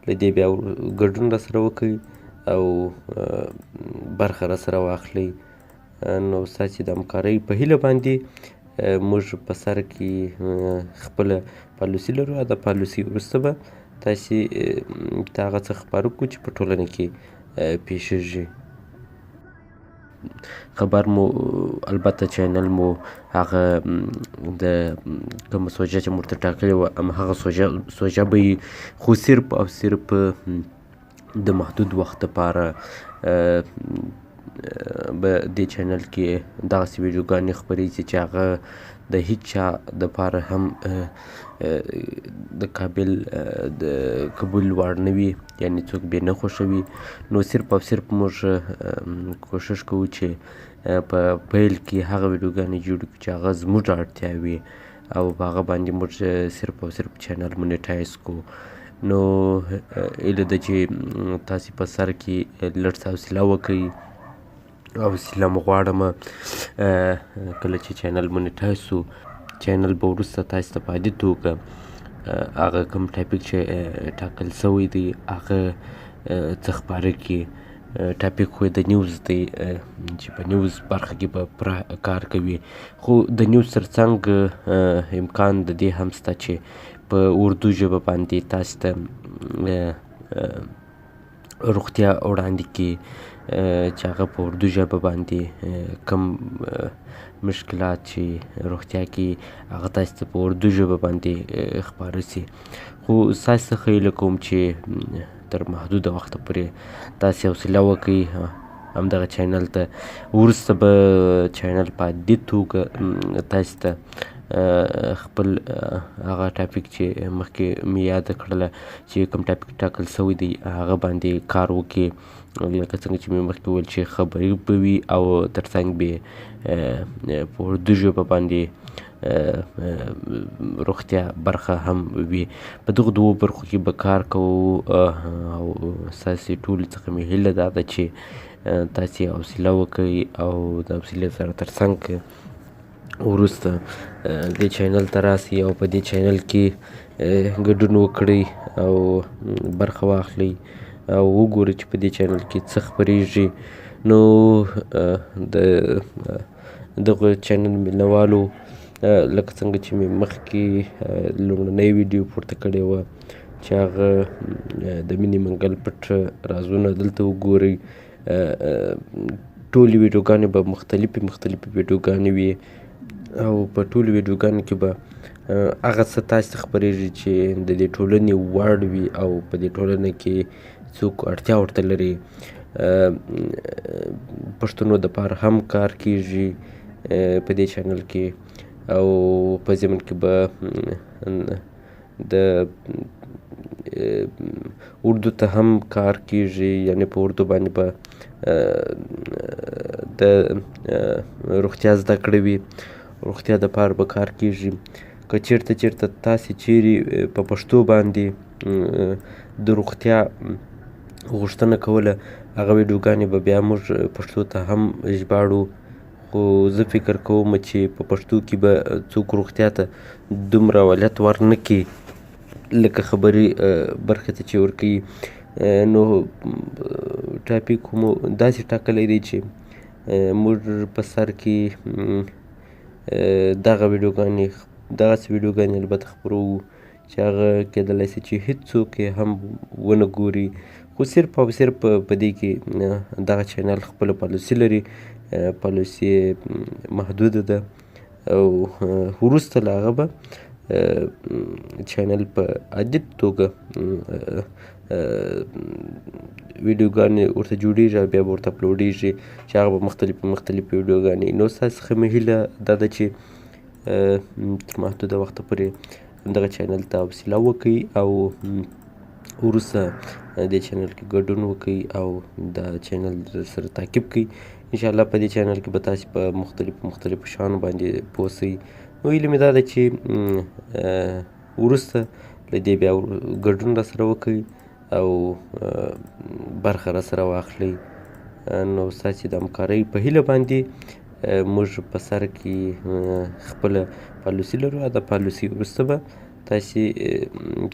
له دې بیا ګډون راسره وکړئ او برخه راسره واخلئ. نو ستاسې د همکارۍ په هیله باندې موږ په سر کې خپله پالیسي لرو او د پالیسي وروسته به تاسې ته هغه څه خپاره کړو چې په ټولنه کې پیښیږي. خبر مو البته چینل مو هغه د کومه سوژه چې مو ورته ټاکلې وه همهغه سوژه به وي، خو صرف او صرف د محدود وخت دپاره به دې چینل کې دغسې ویډیوګانې خپریږي چې هغه د هیڅ چا دپاره هم د قابل د قبول وړ نه وي، یعنې څوک بې نه خوښوي. نو صرف او صرف موږ کوښښ کوو چې په پیل کې هغه ویډیوګانې جوړې کړو چې هغه زموږ اړتیا وي او په هغه باندې موږ صرف او صرف چینل مونیټایز کړو. نو هیله ده چې تاسې په سر کې لږ څه حوصله وکړئ. حوصله مو غواړمه کله چې چینل مونیټایز شو، چینل به وروسته تاسې ته په عادي توګه هغه کوم ټاپک چې ټاکل سوی دی هغه څه خپاره کړي. ټاپک خو د نیوز دی چې په نیوز برخه کې به پوره کار کوي، خو د نیوز ترڅنګ امکان د دې هم شته چې په اردو ژبه باندې تاسې ته روغتیا وړاندې کړي چې هغه په اردو ژبه باندې کم مشکلات چې روغتیا کې هغه تاسې ته په اردو ژبه باندې خپاره شي. خو ستاسې څخه هیله کوم چې تر محدوده وخته پورې تاسې حوصله وکړئ همدغه چینل ته. وروسته به چینل په عادي توګه تاسې ته خپل هغه ټاپک چې مخکې مې یاده کړله چې کوم ټاپک ټاکل سوی دی هغه باندې کار وکړي، لکه څنګه چې مې مخکې وویل چې خبري به وي او ترڅنګ به په اردو ژبه باندې روغتیا برخه هم وي. په دغو دوو برخو کې به کار کوو او ستاسې ټولو څخه مې هیله دا ده چې تاسې حوصله وکړئ او د حوصلې سره ترڅنګ وروسته دې چینل ته راسئ او په دې چینل کې ګډون وکړئ او برخه واخلئ او وګورئ چې په دې چینل کې څه خپریږي. نو د دغه چینل مینوالو لکه څنګه چې مې مخکې لومړنۍ ویډیو پورته کړې وه چې هغه د مینې منګل پټ رازونه دلته وګورئ. ټولې ویډیوګانې به مختلفې ویډیوګانې وي او په ټولو ویډیوګانو کې به هغه څه تاسې ته خپریږي چې د دې ټولنې وړ وي او په دې ټولنه کې څوک اړتیا ورته لري. پښتنو دپاره هم کار کیږي په دې چینل کې او په ضمن کې به د اردو ته هم کار کیږي، یعنې په اردو باندې به د روغتیا زده کړې وي، روغتیا دپاره به کار کیږي. که چیرته تاسې چیرې په پښتو باندې د روغتیا غوښتنه کوله هغه ویډیوګانې به بیا موږ پښتو ته هم ژباړو. خو زه فکر کوم چې په پښتو کې به څوک روغتیا ته دومره اولویت ورنه کړي لکه خبري برخې ته چې ورکوي. نو ټاپک مو داسې ټاکلی دی چې موږ په سر کې دغسې ویډیوګانې البته خپروو چې هغه کیدلی شي چې هېڅوک یې هم ونه ګوري، خو صرف او صرف په دې کې دغه چینل خپله پالیسي لري، پالیسي یې محدوده ده او وروسته له هغه به چینل په عادي توګه ویډیوګانې ورته جوړیږي او بیا به ورته اپلوډیږي چې هغه به مختلفې ویډیوګانې. نو ستاسو څخه مې هیله دا ده چې تر محدوده وخته پورې همدغه چینل ته حوصله وکړئ او وروسته دې چینل کې ګډون وکړئ او دا چینل سره تعقیب کړئ. انشاءالله په دې چینل کې به تاسې په مختلفو شیانو باندې پوه شئ. نو هیله مې دا ده چې وروسته له دې بیا ګډون راسره وکړئ او برخه راسره واخلئ. نو ستاسې د همکارۍ په هیله باندې موږ په سر کې خپله پالیسي لرو او د پالیسي وروسته به تاسې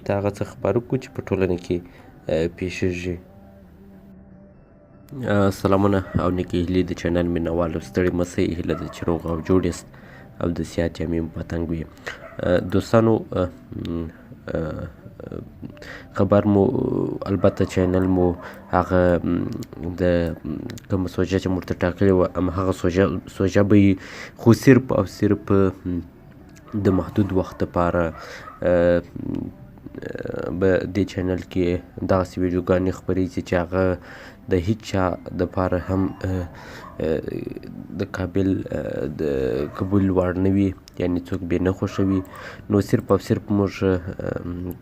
ته هغه څه خپاره کړو چې په ټولنه کې پیښیږي. سلامونه او نیکې هیلې د چینل مینوالو، ستړي مه شئ، هیله ده چې روغ او جوړ یاست او د صحت جامې مو په تنګ وي. دوستانو خبر مو البته چینل مو هغه د کومه سوژه چې موږ ورته ټاکلې وه همهغه سوژه به وي، خو صرف او صرف د محدود وخت دپاره به دې چینل کې دغسې ویډیوګانې خپریږي چې هغه د هیڅ چا دپاره هم د قابل د قبول وړ نه وي، یعنې څوک بې نه خوښوي. نو صرف او صرف موږ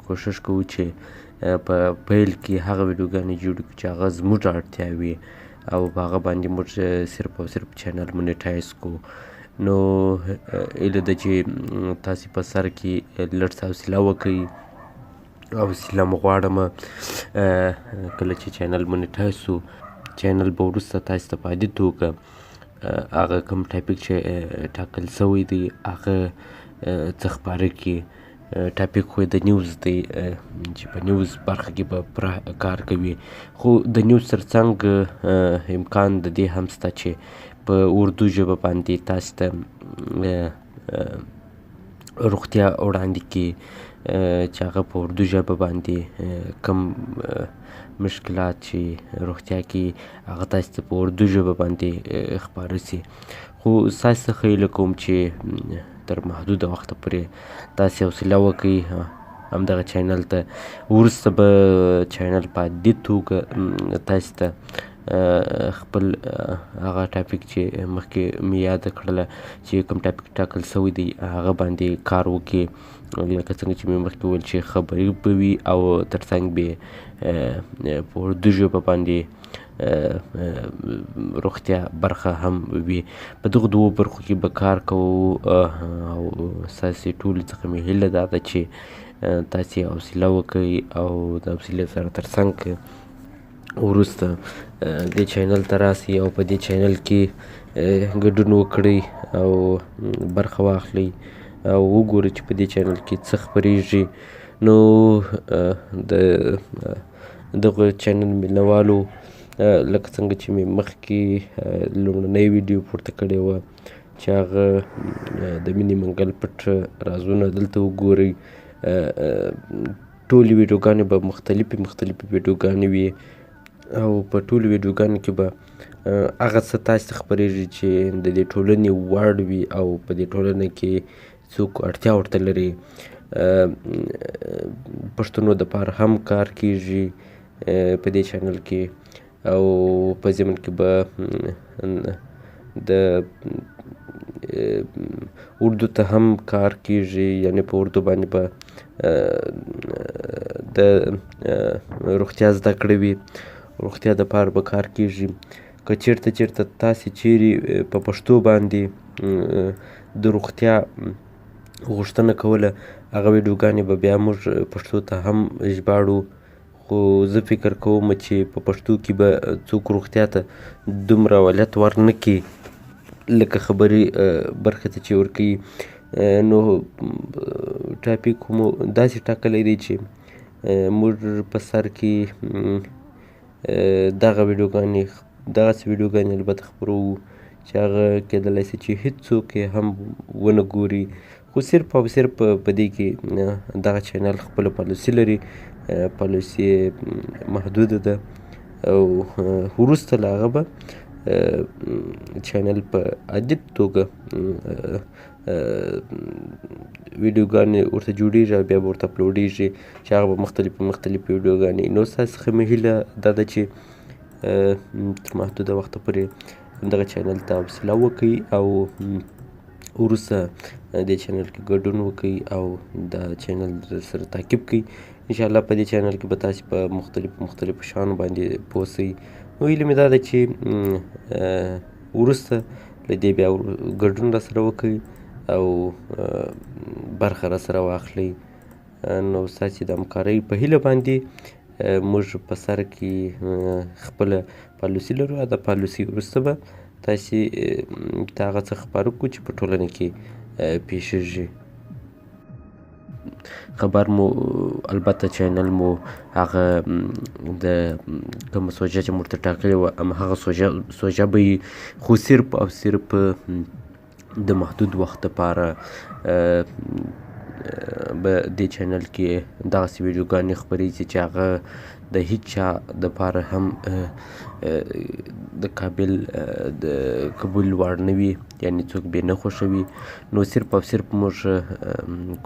کوښښ کوو چې په پیل کې هغه ویډیوګانې جوړې کړو چې هغه زموږ اړتیا وي او په هغه باندې موږ صرف او صرف چینل مونیټایز کړو. نو هیله ده چې تاسې په سر کې لږ څه حوصله وکړئ. حوصله مو غواړمه کله چې چینل مونیټایز شو، چینل به وروسته تاسې ته په عادي توګه هغه کوم ټاپک چې ټاکل سوی دی هغه څه خپاره کړي. ټاپک خو د نیوز دی چې په نیوز برخه کې به پوره کار کوي، خو د نیوز ترڅنګ امکان د دې هم شته چې په اردو ژبه باندې تاسې ته روغتیا وړاندې کړي چې هغه په اردو ژبه باندې کم مشکلات چې روغتیا کې هغه تاسې ته په اردو ژبه باندې خپاره شي. خو ستاسې څخه هیله کوم چې تر محدوده وخته پورې تاسې حوصله وکړئ همدغه چینل ته. وروسته به چینل په عادي توګه تاسې ته خپل هغه ټاپک چې مخکې مې یاده کړله چې کوم ټاپک ټاکل سوی دی هغه باندې کار وکړي، لکه څنګه چې مې مخکې وویل چې خبري به وي او ترڅنګ به په اردو ژبه باندې روغتیا برخه هم وي. په دغو دوو برخو کې به کار کوو او ستاسې ټولو څخه مې هیله دا ده چې تاسې حوصله وکړئ او د حوصلې سره ترڅنګ وروسته دې چینل ته راسئ او په دې چینل کې ګډون وکړئ او برخه واخلئ او وګورئ چې په دې چینل کې څه خپریږي. نو د دغه چینل مینوالو لکه څنګه چې مې مخکې لومړنۍ ویډیو پورته کړې وه چې هغه د مینې منګل پټ رازونه دلته وګورئ. ټولې ویډیوګانې به مختلفې ویډیوګانې وي او په ټولو ویډیوګانو کې به هغه څه تاسې ته خپریږي چې د دې ټولنې وړ وي او په دې ټولنه کې څوک اړتیا ورته لري. پښتنو دپاره هم کار کیږي په دې چینل کې او په ضمن کې به د اردو ته هم کار کیږي، یعنې په اردو باندې به د روغتیا زده کړې وي، روغتیا دپاره به کار کیږي. که چیرته تاسې چیرې په پښتو باندې د روغتیا غوښتنه کوله هغه ویډیوګانې به بیا موږ پښتو ته هم ژباړو. خو زه فکر کوم چې په پښتو کې به څوک روغتیا ته دومره اولویت ورنه کړي لکه خبري برخې ته چې ورکوي. نو ټاپک مو داسې ټاکلی دی چې موږ په سر کې دغسې ویډیوګانې البته خپروو چې هغه کیدلی شي چې هیڅوک یې هم ونه ګوري، خو صرف او صرف په دې کې دغه چینل خپله پالیسي لري، پالیسي محدوده ده او وروسته له هغه به چینل په عادي توګه ویډیوګانې ورته جوړیږي او بیا به ورته اپلوډیږي چې هغه به مختلفې ویډیوګانې. نو ستاسو څخه مې هیله دا ده چې تر محدوده وخته پورې دغه چینل ته حوصله وکړئ او وروسته دې چینل کې ګډون وکړئ او دا چینل سره تعقیب کړئ. انشاءالله په دې چینل کې به تاسې په مختلفو شیانو باندې پوه شئ. نو هیله مې دا ده چې وروسته له دې بیا ګډون راسره وکړئ او برخه راسره واخلئ. نو ستاسې د همکارۍ په هیله باندې موږ په سر کې خپله پالیسي لرو او د پالیسي وروسته به تاسې ته هغه څه خپاره کړو چې په ټولنه کې پیښیږي. خبر مو البته چینل مو هغه د کومه سوژه چې موږ ته ټاکلې وه همهغه سوژه به وي، خو صرف او صرف د محدود وخت دپاره به دې چینل کې دغسې ویډیوګانې خپریږي چې هغه د هیڅ چا دپاره هم د قابل د قبول وړ نه وي، یعنې څوک بې نه خوښوي. نو صرف او صرف موږ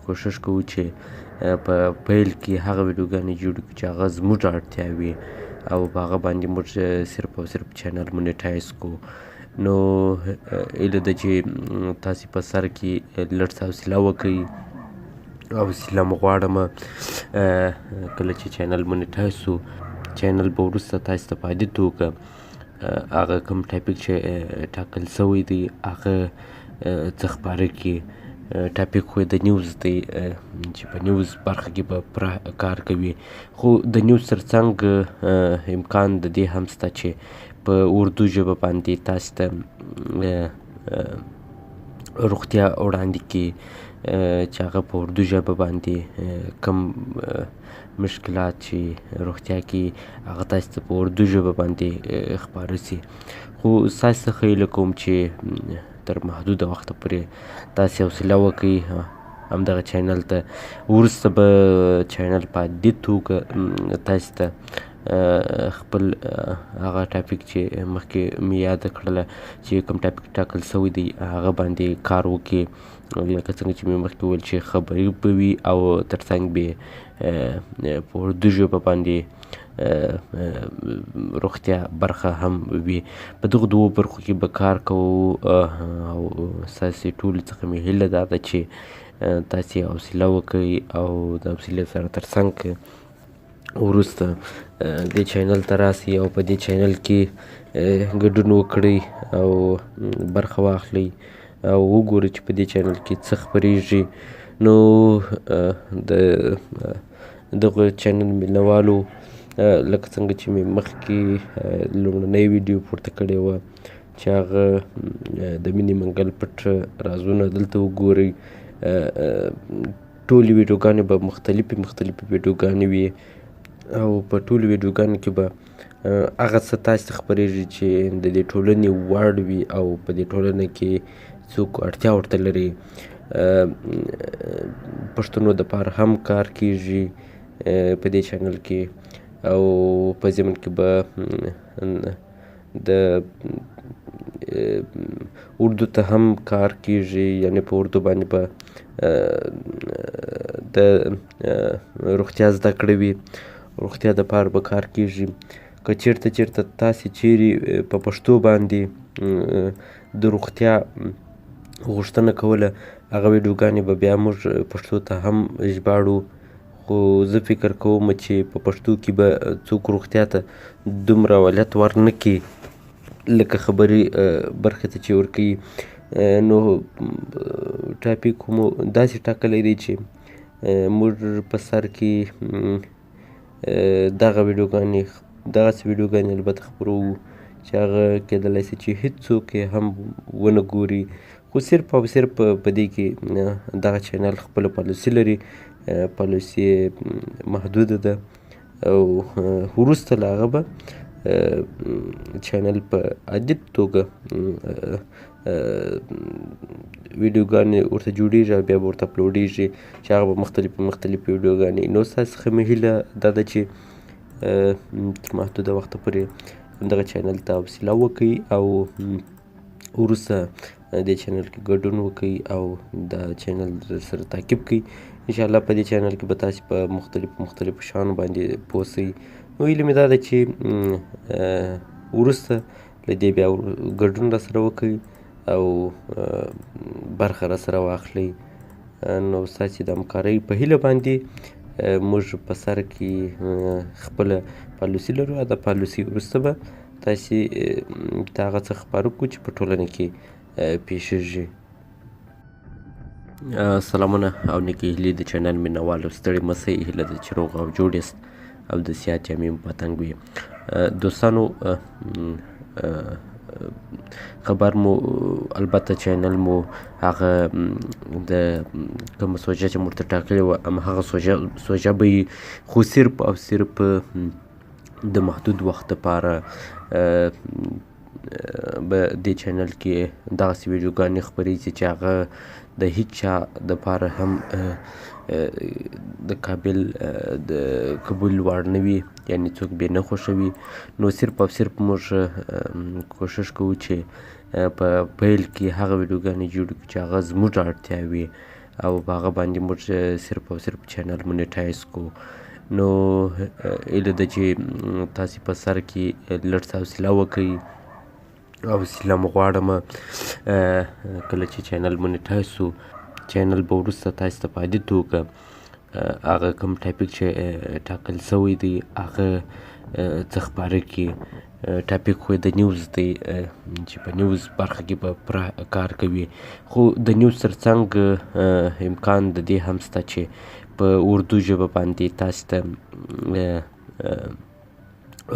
کوښښ کوو چې په پیل کې هغه ویډیوګانې جوړې کړو چې هغه زموږ اړتیا وي او په هغه باندې موږ صرف او صرف چینل مونیټایز کړو. نو هیله ده چې تاسې په سر کې لږ څه حوصله وکړئ. حوصله مو غواړمه کله چې چینل مونیټایز شو، چینل به وروسته تاسې ته په عادي توګه هغه کوم ټاپک چې ټاکل سوی دی هغه څه خپاره کړي. ټاپک خو د نیوز دی چې په نیوز برخه کې به پوره کار کوي، خو د نیوز ترڅنګ امکان د دې هم شته چې په اردو ژبه باندې تاسې ته روغتیا وړاندې کړي چې هغه په اردو ژبه باندې کم مشکلات چې روغتیا کې هغه تاسې ته په اردو ژبه باندې خپاره شي. خو ستاسې څخه هیله کوم چې تر محدوده وخته پورې تاسې حوصله وکړئ. همدغه چینل ته وروسته به چینل په عادي توګه تاسې ته خپل هغه ټاپک چې مخکې مې یاده کړله چې کوم ټاپک ټاکل سوی دی هغه باندې کار وکړي، لکه څنګه چې مې مخکې وویل چې خبري به وي او ترڅنګ به په اردو ژبه باندې روغتیا برخه هم وي. په دغو دوو برخو کې به کار کوو او ستاسې ټولو څخه مې هیله دا ده چې تاسې حوصله وکړئ او د حوصلې سره ترڅنګ وروسته دې چینل ته راسئ او په دې چینل کې ګډون وکړئ او برخه واخلئ او وګورئ چې په دې چینل کې څه خپریږي. نو د دغه چینل مینوالو لکه څنګه چې مې مخکې لومړنۍ ویډیو پورته کړې وه چې هغه د مینې منګل پټ رازونه دلته وګورئ. ټولې ویډیوګانې به مختلفې ویډیوګانې وي او په ټولو ویډیوګانو کې به هغه څه تاسې ته خپریږي چې د دې ټولنې وړ وي او په دې ټولنه کې څوک اړتیا ورته لري. پښتنو دپاره هم کار کیږي په دې چینل کې او په ضمن کې به د اردو ته هم کار کیږي، یعنې په اردو باندې به د روغتیا زده کړې وي، روغتیا دپاره به کار کیږي. که چیرته تاسې چیرې په پښتو باندې د روغتیا غوښتنه کوله، هغه ویډیوګانې به بیا موږ پښتو ته هم ژباړو. خو زه فکر کوم چې په پښتو کې به څوک روغتیا ته دومره اولویت ورنه کړي لکه خبري برخې ته چې ورکوي. نو ټاپک مو داسې ټاکلی دی چې موږ په سر کې دغسې ویډیوګانې البته خپروو چې هغه کیدلی شي چې هېڅوک یې هم ونه ګوري، خو صرف او صرف په دې کې دغه چینل خپله پالیسي لري، پالیسي یې محدوده ده او وروسته له هغه به چینل په عادي توګه ویډیوګانې ورته جوړیږي او بیا به ورته اپلوډیږي چې هغه به مختلف ویډیوګانې. نو ستاسو څخه مې هیله دا ده چې تر محدوده وخته پورې همدغه چینل ته حوصله وکړئ او وروسته دې چینل کې ګډون وکړئ او دا چینل سره تعقیب کړئ. انشاءالله په دې چینل کې به تاسې په مختلفو شیانو باندې پوه شئ. نو هیله مې دا ده چې وروسته له دې بیا ګډون راسره وکړئ او برخه راسره واخلئ. نو ستاسې د همکارۍ په هیله باندې موږ په سر کې خپله پالیسي لرو او د پالیسي وروسته به تاسې ته هغه څه خپاره کړو چې په ټولنه کې پیښیږي. سلامونه او نیکې هیلې د چینل مینوالو، ستړي مه شئ، هیله ده چې روغ او جوړ یاست او د صحت جامې مو په تنګ وي. دوستانو خبر مو البته چینل مو هغه د کومه سوژه چې مو ورته ټاکلې وه همهغه سوژه به وي، خو صرف او صرف د محدود وخت دپاره به دې چینل کې دغسې ویډیوګانې خپریږي چې هغه د هیڅ چا دپاره هم د قابل د قبول وړ نه وي، یعنې څوک بې نه خوښوي. نو صرف او صرف موږ کوښښ کوو چې په پیل کې هغه ویډیوګانې جوړې کړو چې هغه زموږ اړتیا وي او په هغه باندې موږ صرف او صرف چینل مونیټایز کړو. نو هیله ده چې تاسې په سر کې لږ څه حوصله وکړئ. حوصله مو غواړمه کله چې چینل مونیټایز شو، چینل به وروسته تاسې ته په عادي توګه هغه کوم ټاپک چې ټاکل سوی دی هغه څه خپاره کړي. ټاپک خو د نیوز دی چې په نیوز برخه کې به پوره کار کوي، خو د نیوز ترڅنګ امکان د دې هم شته چې په اردو ژبه باندې تاسې ته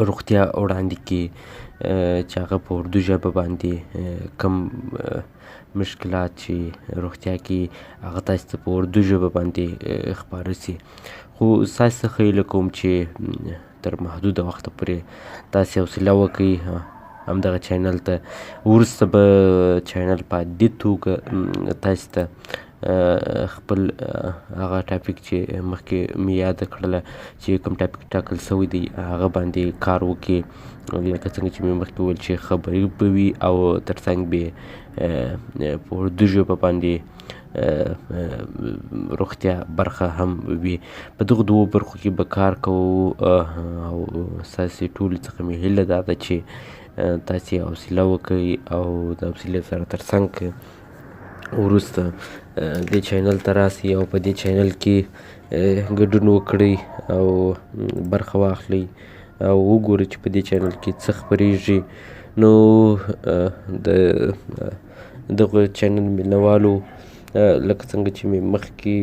روغتیا وړاندې کړي چې هغه په اردو ژبه باندې کم مشکلات چې روغتیا کې هغه تاسې ته په اردو ژبه باندې خپاره سي. خو ستاسې څخه هیله کوم چې تر محدوده وخته پورې تاسې حوصله وکړئ همدغه چینل ته. وروسته به چینل په عادي توګه تاسې ته خپل هغه ټاپک چې مخکې مې یاده کړله چې کوم ټاپک ټاکل سوی دی هغه باندې کار وکړي، لکه څنګه چې مې مخکې وویل چې خبري به وي او ترڅنګ به په اردو ژبه باندې روغتیا برخه هم وي. په دغو دوو برخو کې به کار کوو او ستاسې ټولو څخه مې هیله دا ده چې تاسې حوصله وکړئ او د حوصلې سره ترڅنګ وروسته دې چینل ته راسئ او په دې چینل کې ګډون وکړئ او برخه واخلئ او وګورئ چې په دې چینل کې څه خپریږي. نو د دغه چینل مینوالو لکه څنګه چې مې مخکې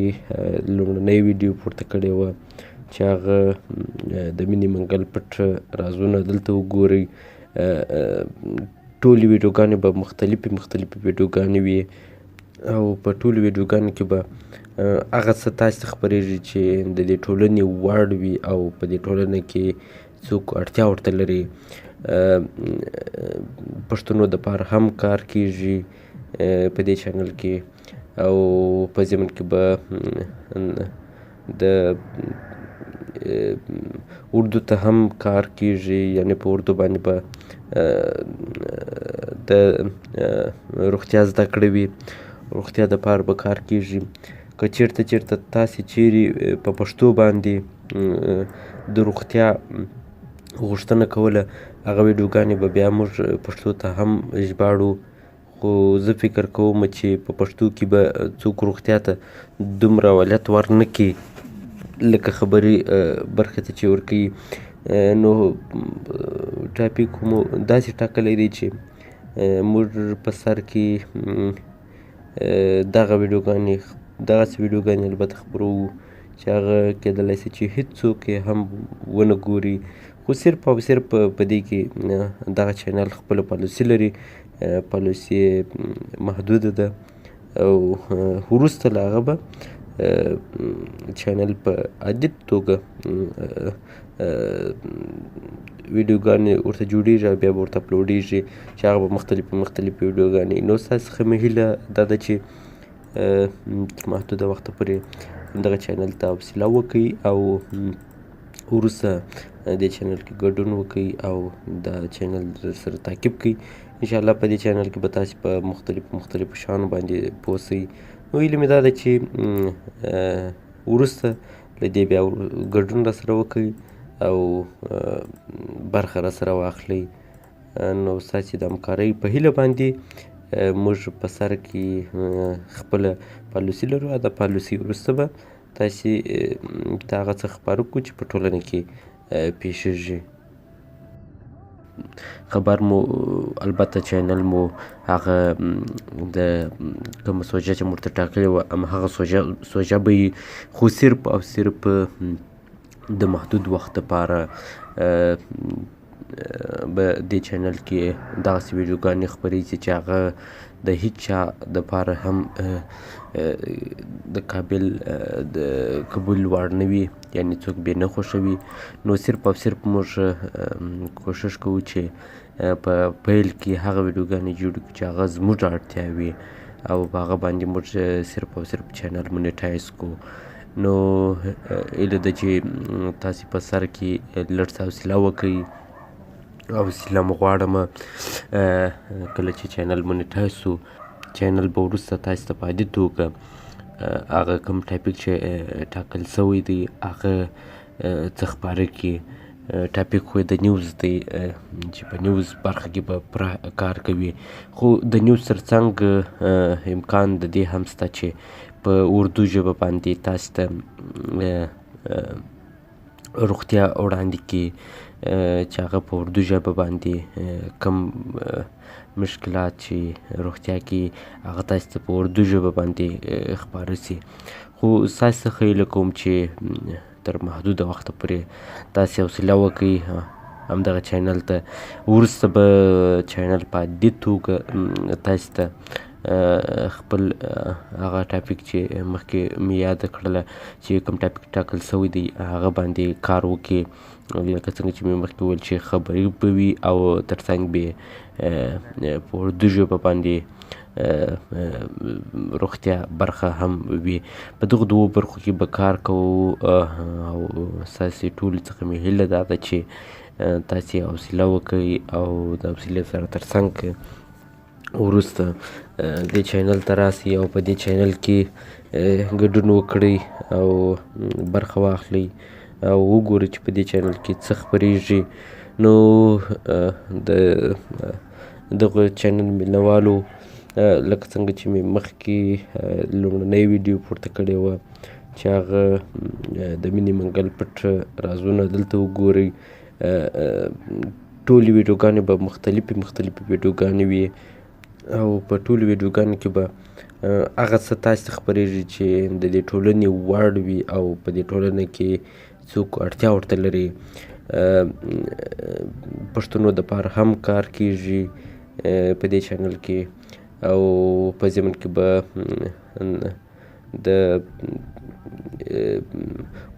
لومړنۍ ویډیو پورته کړې وه چې هغه د مینې منګل پټ رازونه دلته وګورئ. ټولې ویډیوګانې به مختلفې ویډیوګانې وي او په ټولو ویډیوګانو کې به هغه څه تاسې ته خپریږي چې د دې ټولنې وړ وي او په دې ټولنه کې څوک اړتیا ورته لري. پښتنو دپاره هم کار کیږي په دې چینل کې او په ضمن کې به د اردو ته هم کار کیږي، یعنې په اردو باندې به د روغتیا زده کړې وي، روغتیا دپاره به کار کیږي. که چیرته تاسې چیرې په پښتو باندې د روغتیا غوښتنه کوله هغه ویډیوګانې به بیا موږ پښتو ته هم ژباړو. خو زه فکر کوم چې په پښتو کې به څوک روغتیا ته دومره اولویت ورنه کړي لکه خبري برخې ته چې ورکوي. نو ټاپک مو داسې ټاکلی دی چې موږ په سر کې دغسې ویډیوګانې البته خپروو چې هغه کیدلی شي چې هېڅوک یې هم ونه ګوري، خو صرف او صرف په دې کې دغه چینل خپله پالیسي لري، پالیسي یې محدوده ده او وروسته له هغه به چینل په عادي توګه ویډیوګانې ورته جوړېږي او بیا به ورته اپلوډېږي چې هغه به مختلفې ویډیوګانې. نو ستاسو څخه مې هیله دا ده چې تر محدوده وخته پورې دغه چینل ته حوصله وکړئ او وروسته دې چینل کې ګډون وکړئ او دا چینل سره تعقیب کړئ. انشاءالله په دې چینل کې به تاسې په مختلفو شیانو باندې پوه شئ. نو هیله مې دا ده چې وروسته له دې بیا ګډون راسره وکړئ او برخه راسره واخلئ. نو ستاسې د همکارۍ په هیله باندې موږ په سر کې خپله پالیسي لرو او د پالیسي وروسته به تاسې ته هغه څه خپاره کړو چې په ټولنه کې پیښیږي. خبر مو البته چینل مو هغه د کومه سوژه چې مو ورته ټاکلې وه همهغه سوژه به وي، خو صرف او صرف د محدود وخت دپاره به دې چینل کې دغسې ویډیوګانې خپریږي چې هغه د هیڅ چا دپاره هم د قابل د قبول وړ نه وي، یعنې څوک بې نه خوښوي. نو صرف او صرف موږ کوښښ کوو چې په پیل کې هغه ویډیوګانې جوړې کړو چې هغه زموږ اړتیا وي او په هغه باندې موږ صرف او صرف چینل مونیټایز کو. نو هیله ده چې تاسې په سر کې لږ څه حوصله وکئ. حوصله مو غواړم کله چې چینل مونیټایز سو چینل به وروسته تاسې ته په عادي توګه هغه کوم ټاپک چې ټاکل سوی دی هغه څه خپاره کړي. ټاپک خو د نیوز دی چې په نیوز برخه کې به پوره کار کوي، خو د نیوز ترڅنګ امکان د دې هم شته چې په اردو ژبه باندې تاسو ته روغتیا وړاندې کړي چې هغه په اردو ژبه باندې کم مشکلات چې روغتیا کې هغه تاسو ته په اردو ژبه باندې خپاره سي. خو ستاسو څخه هیله کوم چې تر محدوده وخته پورې تاسې حوصله وکئ همدغه چینل ته. وروسته به چینل په عادي توګه تاسې ته خپل هغه ټاپک چې مخکې مې یاده کړله چې کوم ټاپک ټاکل سوی دی هغه باندې کار وکړي. لکه څنګه چې مې مخکې وویل چې خبري به وي او ترڅنګ به په اردو ژبه باندې روغتیا برخه هم وي. په دغو دوو برخو کې به کار کوو او ستاسې ټولو څخه مې هیله دا ده چې تاسې حوصله وکئ او د حوصلې سره ترڅنګ وروسته دې چینل ته راسئ او په دې چینل کې ګډون وکړئ او برخه واخلئ او وګورئ چې په دې چینل کې څه خپریږي. نو د دغه چینل مینوالو لکه څنګه چې مې مخکې لومړنۍ ویډیو پورته کړې وه چې هغه د مینې منګل پټ رازونه دلته وګورئ. ټولې ویډیوګانې به مختلفې ویډیوګانې وي او په ټولو ویډیوګانو کې به هغه څه تاسې ته خپریږي چې د دې ټولنې وړ وي او په دې ټولنه کې څوک اړتیا ورته لري. پښتنو دپاره هم کار کیږي په دې چینل کې او په ضمن کې به د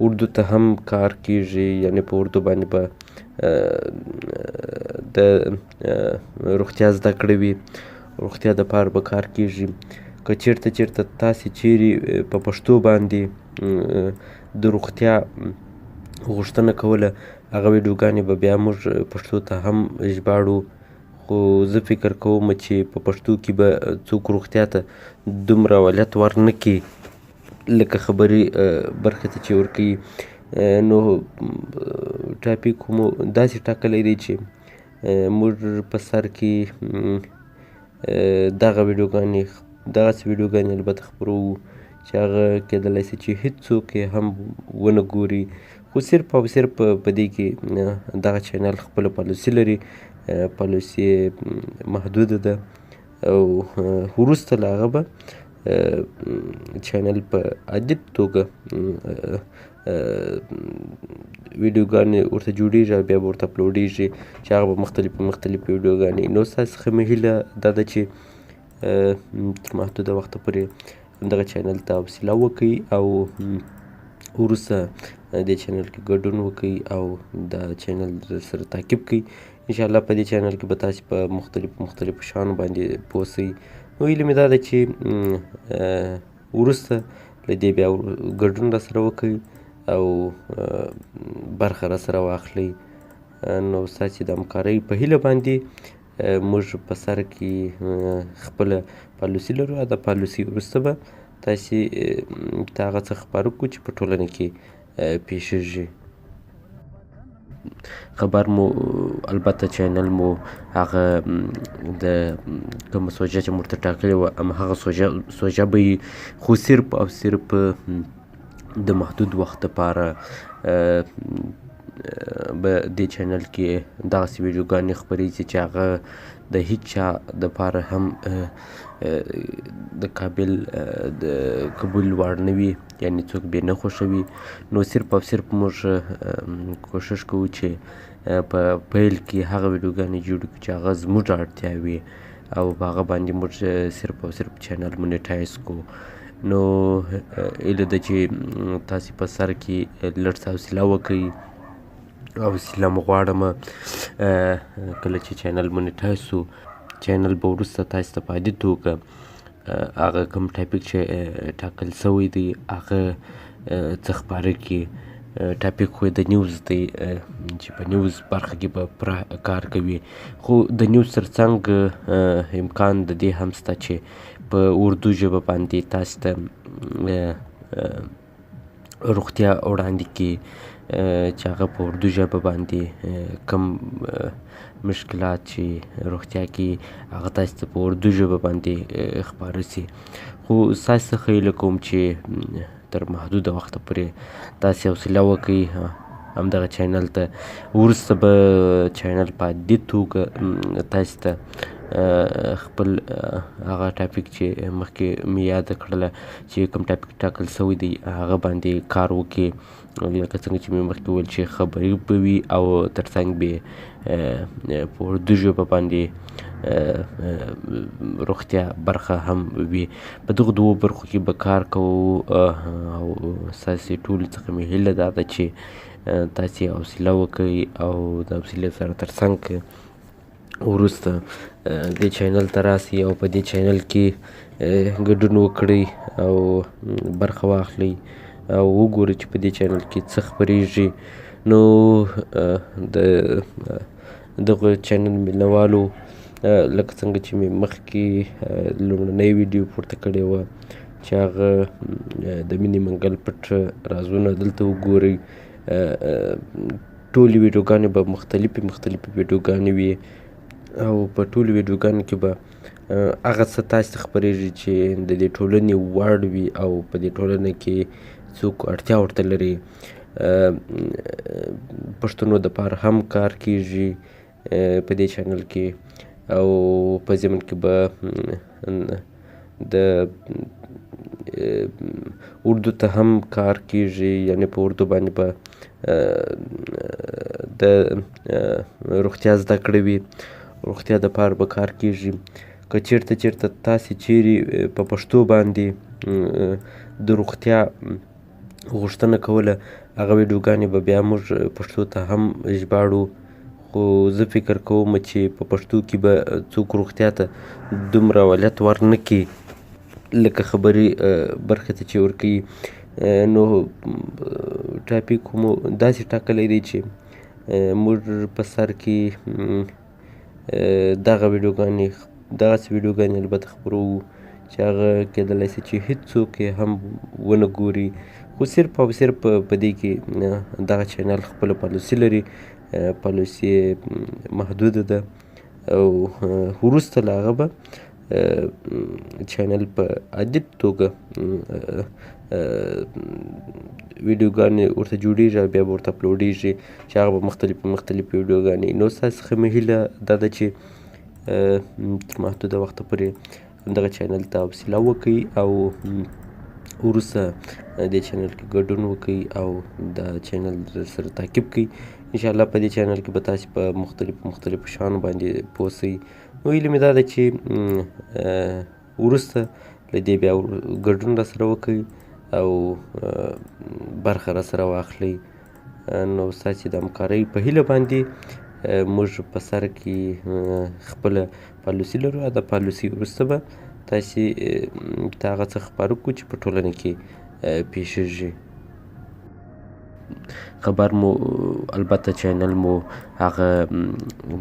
اردو ته هم کار کیږي، یعنې په اردو باندې به د روغتیا زده کړې وي، روغتیا دپاره به کار کیږي. که چیرته تاسې چیرې په پښتو باندې د روغتیا غوښتنه کوله هغه ویډیوګانې به بیا موږ پښتو ته هم ژباړو. خو زه فکر کوم چې په پښتو کې به څوک روغتیا ته دومره اولویت ورنه کړي لکه خبري برخې ته چې ورکوي. نو ټاپک مو داسې ټاکلی دی چې موږ په سر کې دغسې ویډیوګانې البته خپروو چې هغه کیدلی شي چې هېڅوک یې هم ونه ګوري، خو صرف او صرف په دې کې دغه چینل خپله پالیسي لري، پالیسي یې محدوده ده او وروسته له هغه به چینل په عادي توګه ویډیوګانې ورته جوړیږي او بیا به ورته اپلوډیږي چې هغه به مختلفې ویډیوګانې. نو ستاسو څخه مې هیله دا ده چې تر محدوده وخته پورې همدغه چینل ته حوصله وکئ او وروسته دې چینل کې ګډون وکئ او دا چینل سره تعقیب کئ. انشاءالله په دې چینل کې به تاسې په مختلفو شیانو باندې پوه سئ. نو هیله مې دا ده چې وروسته له دې بیا ګډون راسره وکئ او برخه راسره واخلئ. نو ستاسې د همکارۍ په هیله باندې موږ په سر کې خپله پالیسي لرو او د پالیسي وروسته به تاسې ته هغه څه خپاره کړو چې په ټولنه کې پیښیږي. خبر مو البته چینل مو هغه د کومه سوژه چې موږ ورته ټاکلې وه همهغه سوژه به وي، خو صرف او صرف د محدود وخت دپاره به دې چینل کې دغسې ویډیوګانې خپریږي چې هغه د هیچ چا دپاره هم د قابل د قبول وړ نه وي، یعنې څوک بې نه خوښوي. نو صرف او صرف موږ کوښښ کوو چې په پیل کې هغه ویډیوګانې جوړې کړو چې هغه زموږ اړتیا وي او په هغه باندې موږ صرف او صرف چینل مونیټایز کړو. نو هیله ده چې تاسې په سر کې لږ څه حوصله وکئ. حوصله مو غواړم کله چې چینل مونیټایز سو چینل به وروسته تاسې ته په عادي توګه هغه کوم ټاپک چې ټاکل سوی دی هغه څه خپاره کړي. ټاپک خو د نیوز دی چې په نیوز برخه کې به پوره کار کوي، خو د نیوز ترڅنګ امکان د دې هم شته چې په اردو ژبه باندې تاسو ته روغتیا وړاندې کړي چې هغه په اردو ژبه باندې کم مشکلات چې روغتیا کې هغه تاسو ته په اردو ژبه باندې خپاره سي. خو ستاسو څخه هیله کوم چې تر محدوده وخته پورې تاسې حوصله وکړئ همدغه چینل ته. وروسته به چینل په عادي توګه تاسو ته خپل هغه ټاپک چې مخکې مې یاده کړله چې کوم ټاپک ټاکل سوی دی هغه باندې کار وکړي، لکه څنګه چې مې مخکې وویل چې خبري به وي او ترڅنګ به په اردو ژبه باندې روغتیا برخه هم وي. په دغو دوو برخو کې به کار کوو او ستاسې ټولو څخه مې هیله دا ده چې تاسې حوصله وکړئ او د حوصلې سره ترڅنګ وروسته دې چینل ته راسئ او په دې چینل کې ګډون وکړئ او برخه واخلئ او وګورئ چې په دې چینل کې څه خپریږي. نو د دغه چینل مینوالو لکه څنګه چې مې مخکې لومړنۍ ویډیو پورته کړې وه چې هغه د مینې منګل پټ رازونه دلته وګورئ. ټولې ویډیوګانې به مختلفې ویډیوګانې وي او په ټولو ویډیوګانو کې به هغه څه تاسو ته خپریږي چې د دې ټولنې وړ وي او په دې ټولنه کې څوک اړتیا ورته لري. پښتنو دپاره هم کار کیږي په دې چینل کې او په ضمن کې به د اردو ته هم کار کیږي، یعنې په اردو باندې به د روغتیا زده کړې وي، روغتیا دپاره به کار کیږي. که چیرته تاسې چیرې په پښتو باندې د روغتیا غوښتنه کوله هغه ویډیوګانې به بیا موږ پښتو ته هم ژباړو، خو زه فکر کوم چې په پښتو کې به څوک روغتیا ته دومره اولویت ورنه کړي لکه خبري برخې ته چې ورکوي. نو ټاپک مو داسې ټاکلی دی چې موږ په سر کې دغسې ویډیوګانې البته خپروو چې هغه کیدلی شي چې هېڅوک یې هم ونه ګوري، خو صرف او صرف په دې کې دغه چینل خپله پالیسي لري، پالیسي یې محدوده ده او وروسته له هغه به چینل په عادي توګه ویډیوګانې ورته جوړیږي او بیا به ورته اپلوډیږي چې هغه به مختلفې ویډیوګانې. نو ستاسو څخه مې هیله دا ده چې تر محدوده وخته پورې همدغه چینل ته حوصله وکړئ او وروسته دې چینل کې ګډون وکړئ او دا چینل سره تعقیب کړئ. انشاءالله په دې چینل کې به تاسې په مختلفو شیانو باندې پوه شئ. نو هیله مې دا ده چې وروسته له دې بیا ګډون راسره وکړئ او برخه راسره واخلئ. نو ستاسې د همکارۍ په هیله باندې موږ په سر کې خپله پالیسي لرو او د پالیسي وروسته به تاسې ته هغه څه خپاره کړو چې په ټولنه کې پیښیږي. خبر مو البته چینل مو هغه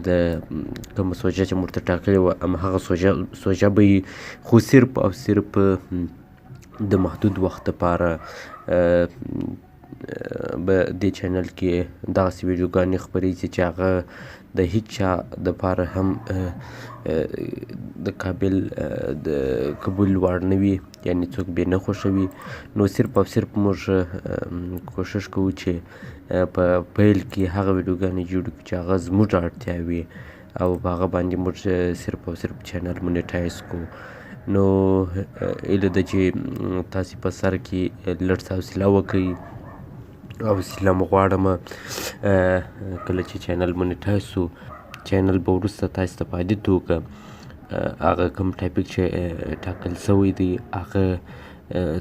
د کومه سوژه چې موږ ورته ټاکلې وه همهغه سوژه به وي، خو صرف او صرف د محدود وخت دپاره به دې چینل کې دغسې ویډیوګانې خپریږي چې هغه د هیچ چا دپاره هم د قابل د قبول وړ نه وي، یعنې څوک بې نه خوښوي. نو صرف او صرف موږ کوښښ کوو چې په پیل کې هغه ویډیوګانې جوړې کړو چې هغه زموږ اړتیا وي او په هغه باندې موږ صرف او صرف چینل مونیټایز کړو. نو هیله ده چې تاسې په سر کې لږ څه حوصله وکړئ. حوصله مو غواړم کله چې چینل مونیټایز شو چینل به وروسته تاسې ته په عادي توګه هغه کوم ټاپک چې ټاکل سوی دی هغه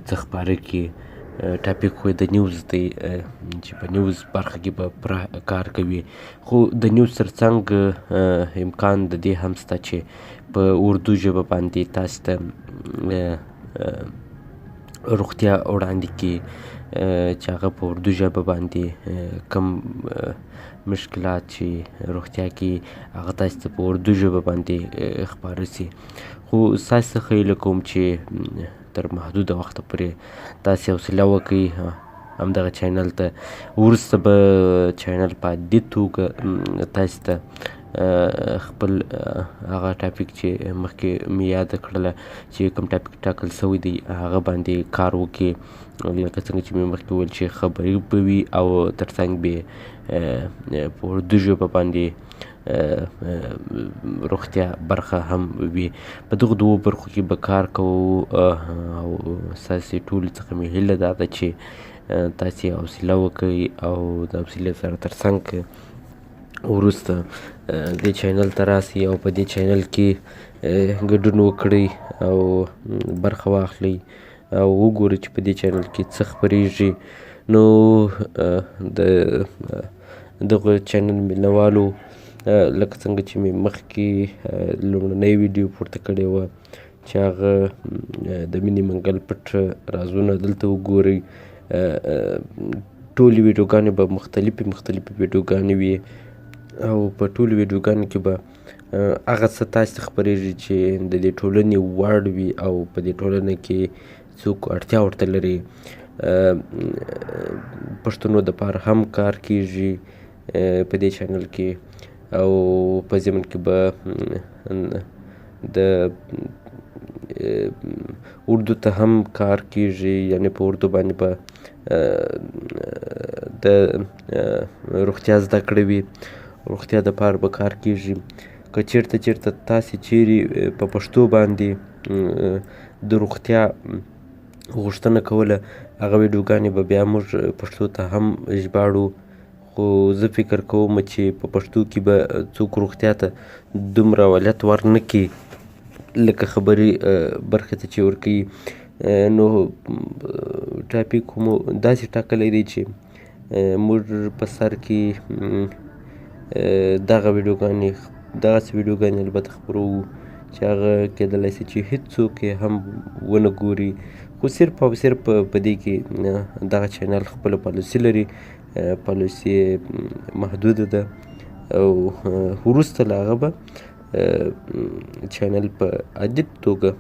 څه خپاره کړي. ټاپک خو د نیوز دی چې په نیوز برخه کې به پوره کار کوي، خو د نیوز ترڅنګ امکان د دې هم شته چې په اردو ژبه باندې تاسو ته روغتیا وړاندې کړي چې هغه په اردو ژبه باندې کم مشکلات چې روغتیا کې هغه تاسو ته په اردو ژبه باندې خپاره سي. خو ستاسو څخه هیله کوم چې تر محدوده وخته پورې تاسې حوصله وکړئ همدغه چینل ته. وروسته به چینل په عادي توګه تاسو ته خپل هغه ټاپک چې مخکې مې یاده کړله چې کوم ټاپک ټاکل سوی دی هغه باندې کار وکړي، لکه څنګه چې مې مخکې وویل چې خبري به وي او ترڅنګ به په اردو ژبه باندې روغتیا برخه هم وي. په دغو دوو برخو کې به کار کوو او ستاسې ټولو څخه مې هیله دا ده چې تاسې حوصله وکړئ او د حوصلې سره ترڅنګ وروسته دې چینل ته راسئ او په دې چینل کې ګډون وکړئ او برخه واخلئ او وګورئ چې په دې چینل کې څه خپریږي. نو د دغه چینل مینوالو لکه څنګه چې مې مخکې لومړنۍ ویډیو پورته کړې وه چې هغه د مینې منګل پټ رازونه دلته وګورئ. ټولې ویډیوګانې به مختلفې ویډیوګانې وي او په ټولو ویډیوګانو کې به هغه څه تاسو ته خپریږي چې د دې ټولنې وړ وي او په دې ټولنه کې څوک اړتیا ورته لري. پښتنو دپاره هم کار کیږي په دې چینل کې او په ضمن کې به د اردو ته هم کار کیږي، یعنې په اردو باندې به د روغتیا زده کړې وي، روغتیا دپاره به کار کیږي. که چیرته تاسې چیرې په پښتو باندې د روغتیا غوښتنه کوله هغه ویډیوګانې به بیا موږ پښتو ته هم ژباړو، خو زه فکر کوم چې په پښتو کې به څوک روغتیا ته دومره اولویت ورنه کړي لکه خبري برخې ته چې ورکوي. نو ټاپک مو داسې ټاکلی دی چې موږ په سر کې دغسې ویډیوګانې البته خپروو چې هغه کیدلی شي چې هېڅوک یې هم ونه ګوري، خو صرف او صرف په دې کې دغه چینل خپله پالیسي لري، پالیسي یې محدوده ده او وروسته له هغه به چینل په عادي توګه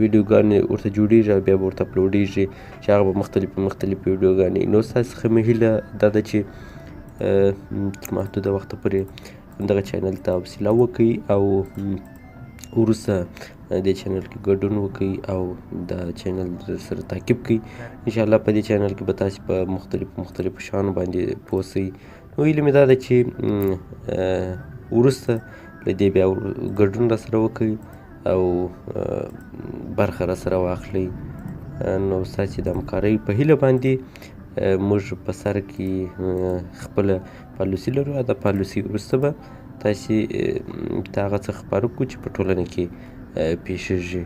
ویډیوګانې ورته جوړیږي او بیا به ورته اپلوډیږي چې هغه به مختلفې ویډیوګانې. نو ستاسو څخه مې هیله دا ده چې تر محدوده وخته پورې دغه چینل ته حوصله وکړئ او وروسته دې چینل کې ګډون وکړئ او دا چینل سره تعقیب کړئ. انشاءالله په دې چینل کې به تاسې په مختلفو شیانو باندې پوه شئ. نو هیله مې دا ده چې وروسته له دې بیا ګډون راسره وکړئ او برخه راسره واخلئ. نو ستاسې د همکارۍ په هیله باندې موږ په سر کې خپله پالیسي لرو او د پالیسي وروسته به تاسې ته هغه څه خپاره کړو چې په ټولنه کې پیښیږي.